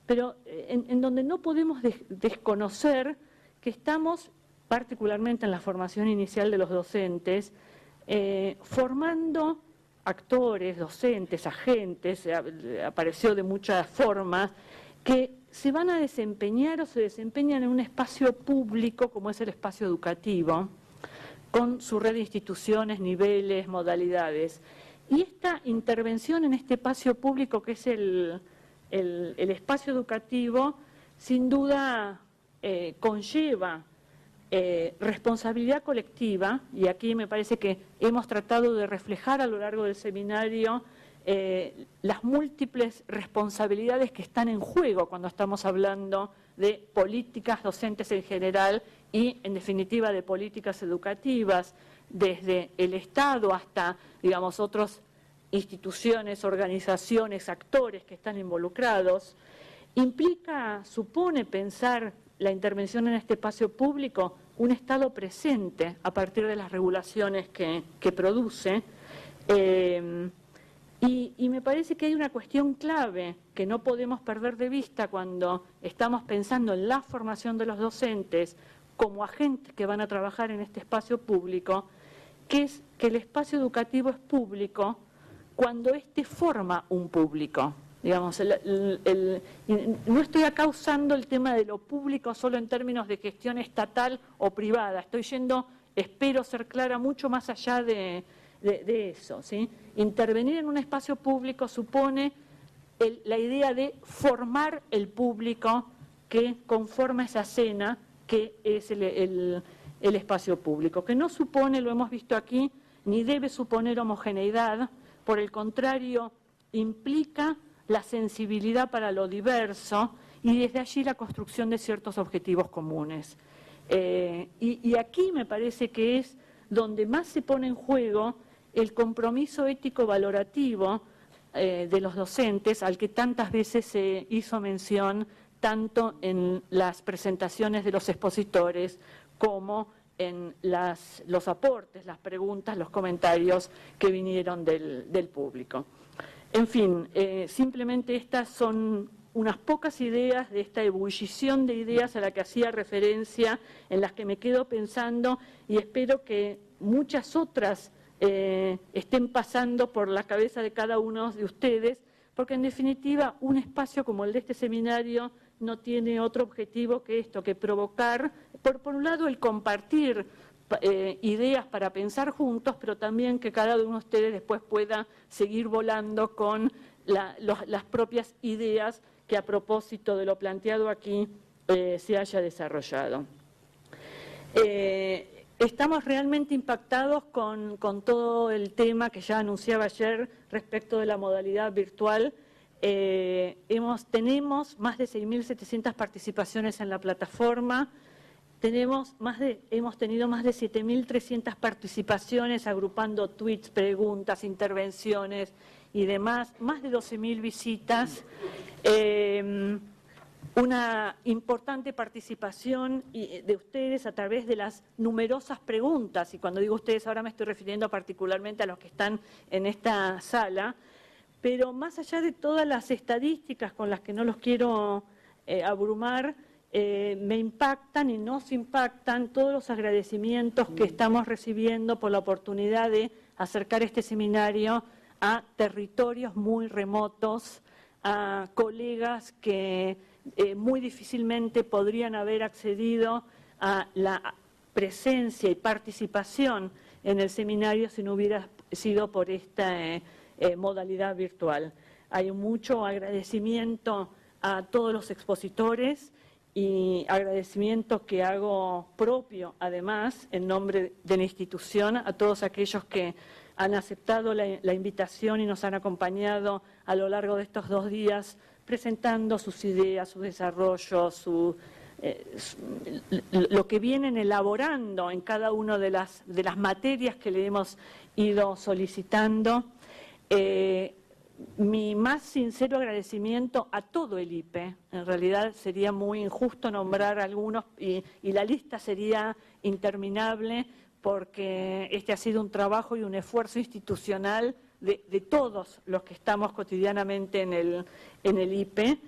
pero en donde no podemos desconocer que estamos, particularmente en la formación inicial de los docentes, formando actores, docentes, agentes, apareció de muchas formas, que se van a desempeñar o se desempeñan en un espacio público como es el espacio educativo, con su red de instituciones, niveles, modalidades. Y esta intervención en este espacio público que es el espacio educativo, sin duda conlleva responsabilidad colectiva, y aquí me parece que hemos tratado de reflejar a lo largo del seminario las múltiples responsabilidades que están en juego cuando estamos hablando de políticas docentes en general y, en definitiva, de políticas educativas, desde el Estado hasta, digamos, otras instituciones, organizaciones, actores que están involucrados. Supone pensar la intervención en este espacio público un Estado presente a partir de las regulaciones que produce. Y me parece que hay una cuestión clave que no podemos perder de vista cuando estamos pensando en la formación de los docentes como agentes que van a trabajar en este espacio público, que es que el espacio educativo es público cuando éste forma un público. Digamos, no estoy acá usando el tema de lo público solo en términos de gestión estatal o privada, estoy yendo, espero ser clara, mucho más allá de eso, ¿sí? Intervenir en un espacio público supone la idea de formar el público que conforma esa escena que es el espacio público, que no supone, lo hemos visto aquí, ni debe suponer homogeneidad, por el contrario, implica la sensibilidad para lo diverso y desde allí la construcción de ciertos objetivos comunes. Y aquí me parece que es donde más se pone en juego el compromiso ético-valorativo de los docentes, al que tantas veces se hizo mención, tanto en las presentaciones de los expositores como en los aportes, las preguntas, los comentarios que vinieron del público. En fin, simplemente estas son unas pocas ideas de esta ebullición de ideas a la que hacía referencia, en las que me quedo pensando y espero que muchas otras estén pasando por la cabeza de cada uno de ustedes, porque en definitiva un espacio como el de este seminario no tiene otro objetivo que esto, que provocar, por un lado el compartir ideas para pensar juntos, pero también que cada uno de ustedes después pueda seguir volando con las propias ideas que a propósito de lo planteado aquí se haya desarrollado. Estamos realmente impactados con todo el tema que ya anunciaba ayer respecto de la modalidad virtual. Tenemos más de 6.700 participaciones en la plataforma, hemos tenido más de 7.300 participaciones agrupando tweets, preguntas, intervenciones y demás, más de 12.000 visitas. Una importante participación de ustedes a través de las numerosas preguntas, y cuando digo ustedes ahora me estoy refiriendo particularmente a los que están en esta sala, pero más allá de todas las estadísticas con las que no los quiero abrumar, me impactan y nos impactan todos los agradecimientos que estamos recibiendo por la oportunidad de acercar este seminario a territorios muy remotos, a colegas que muy difícilmente podrían haber accedido a la presencia y participación en el seminario si no hubiera sido por esta modalidad virtual. Hay mucho agradecimiento a todos los expositores y agradecimiento que hago propio, además, en nombre de la institución, a todos aquellos que han aceptado la invitación y nos han acompañado a lo largo de estos 2 días presentando sus ideas, su desarrollo, lo que vienen elaborando en cada una de las materias que le hemos ido solicitando. Mi más sincero agradecimiento a todo el IPE. En realidad sería muy injusto nombrar algunos y la lista sería interminable, porque este ha sido un trabajo y un esfuerzo institucional de todos los que estamos cotidianamente en el IPE.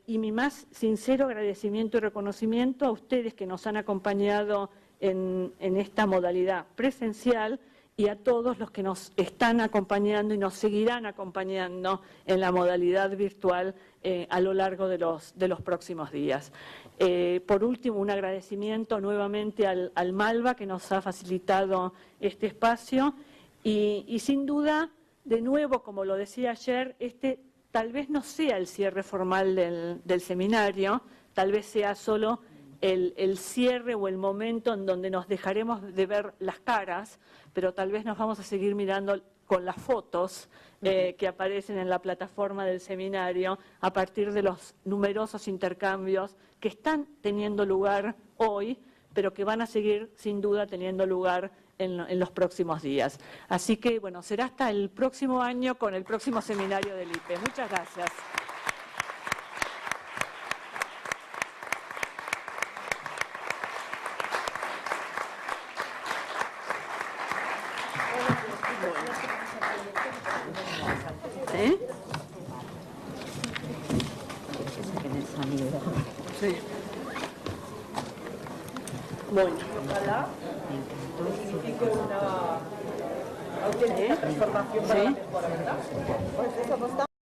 Y mi más sincero agradecimiento y reconocimiento a ustedes que nos han acompañado en esta modalidad presencial y a todos los que nos están acompañando y nos seguirán acompañando en la modalidad virtual a lo largo de los próximos días. Por último, un agradecimiento nuevamente al Malva, que nos ha facilitado este espacio y sin duda, de nuevo, como lo decía ayer, tal vez no sea el cierre formal del seminario, tal vez sea solo el cierre o el momento en donde nos dejaremos de ver las caras, pero tal vez nos vamos a seguir mirando con las fotos que aparecen en la plataforma del seminario a partir de los numerosos intercambios que están teniendo lugar hoy, pero que van a seguir sin duda teniendo lugar en los próximos días. Así que, bueno, será hasta el próximo año con el próximo seminario del IPE. Muchas gracias. Sí. Bueno, ojalá signifique una auténtica transformación para la mejora, ¿verdad? Pues eso no está.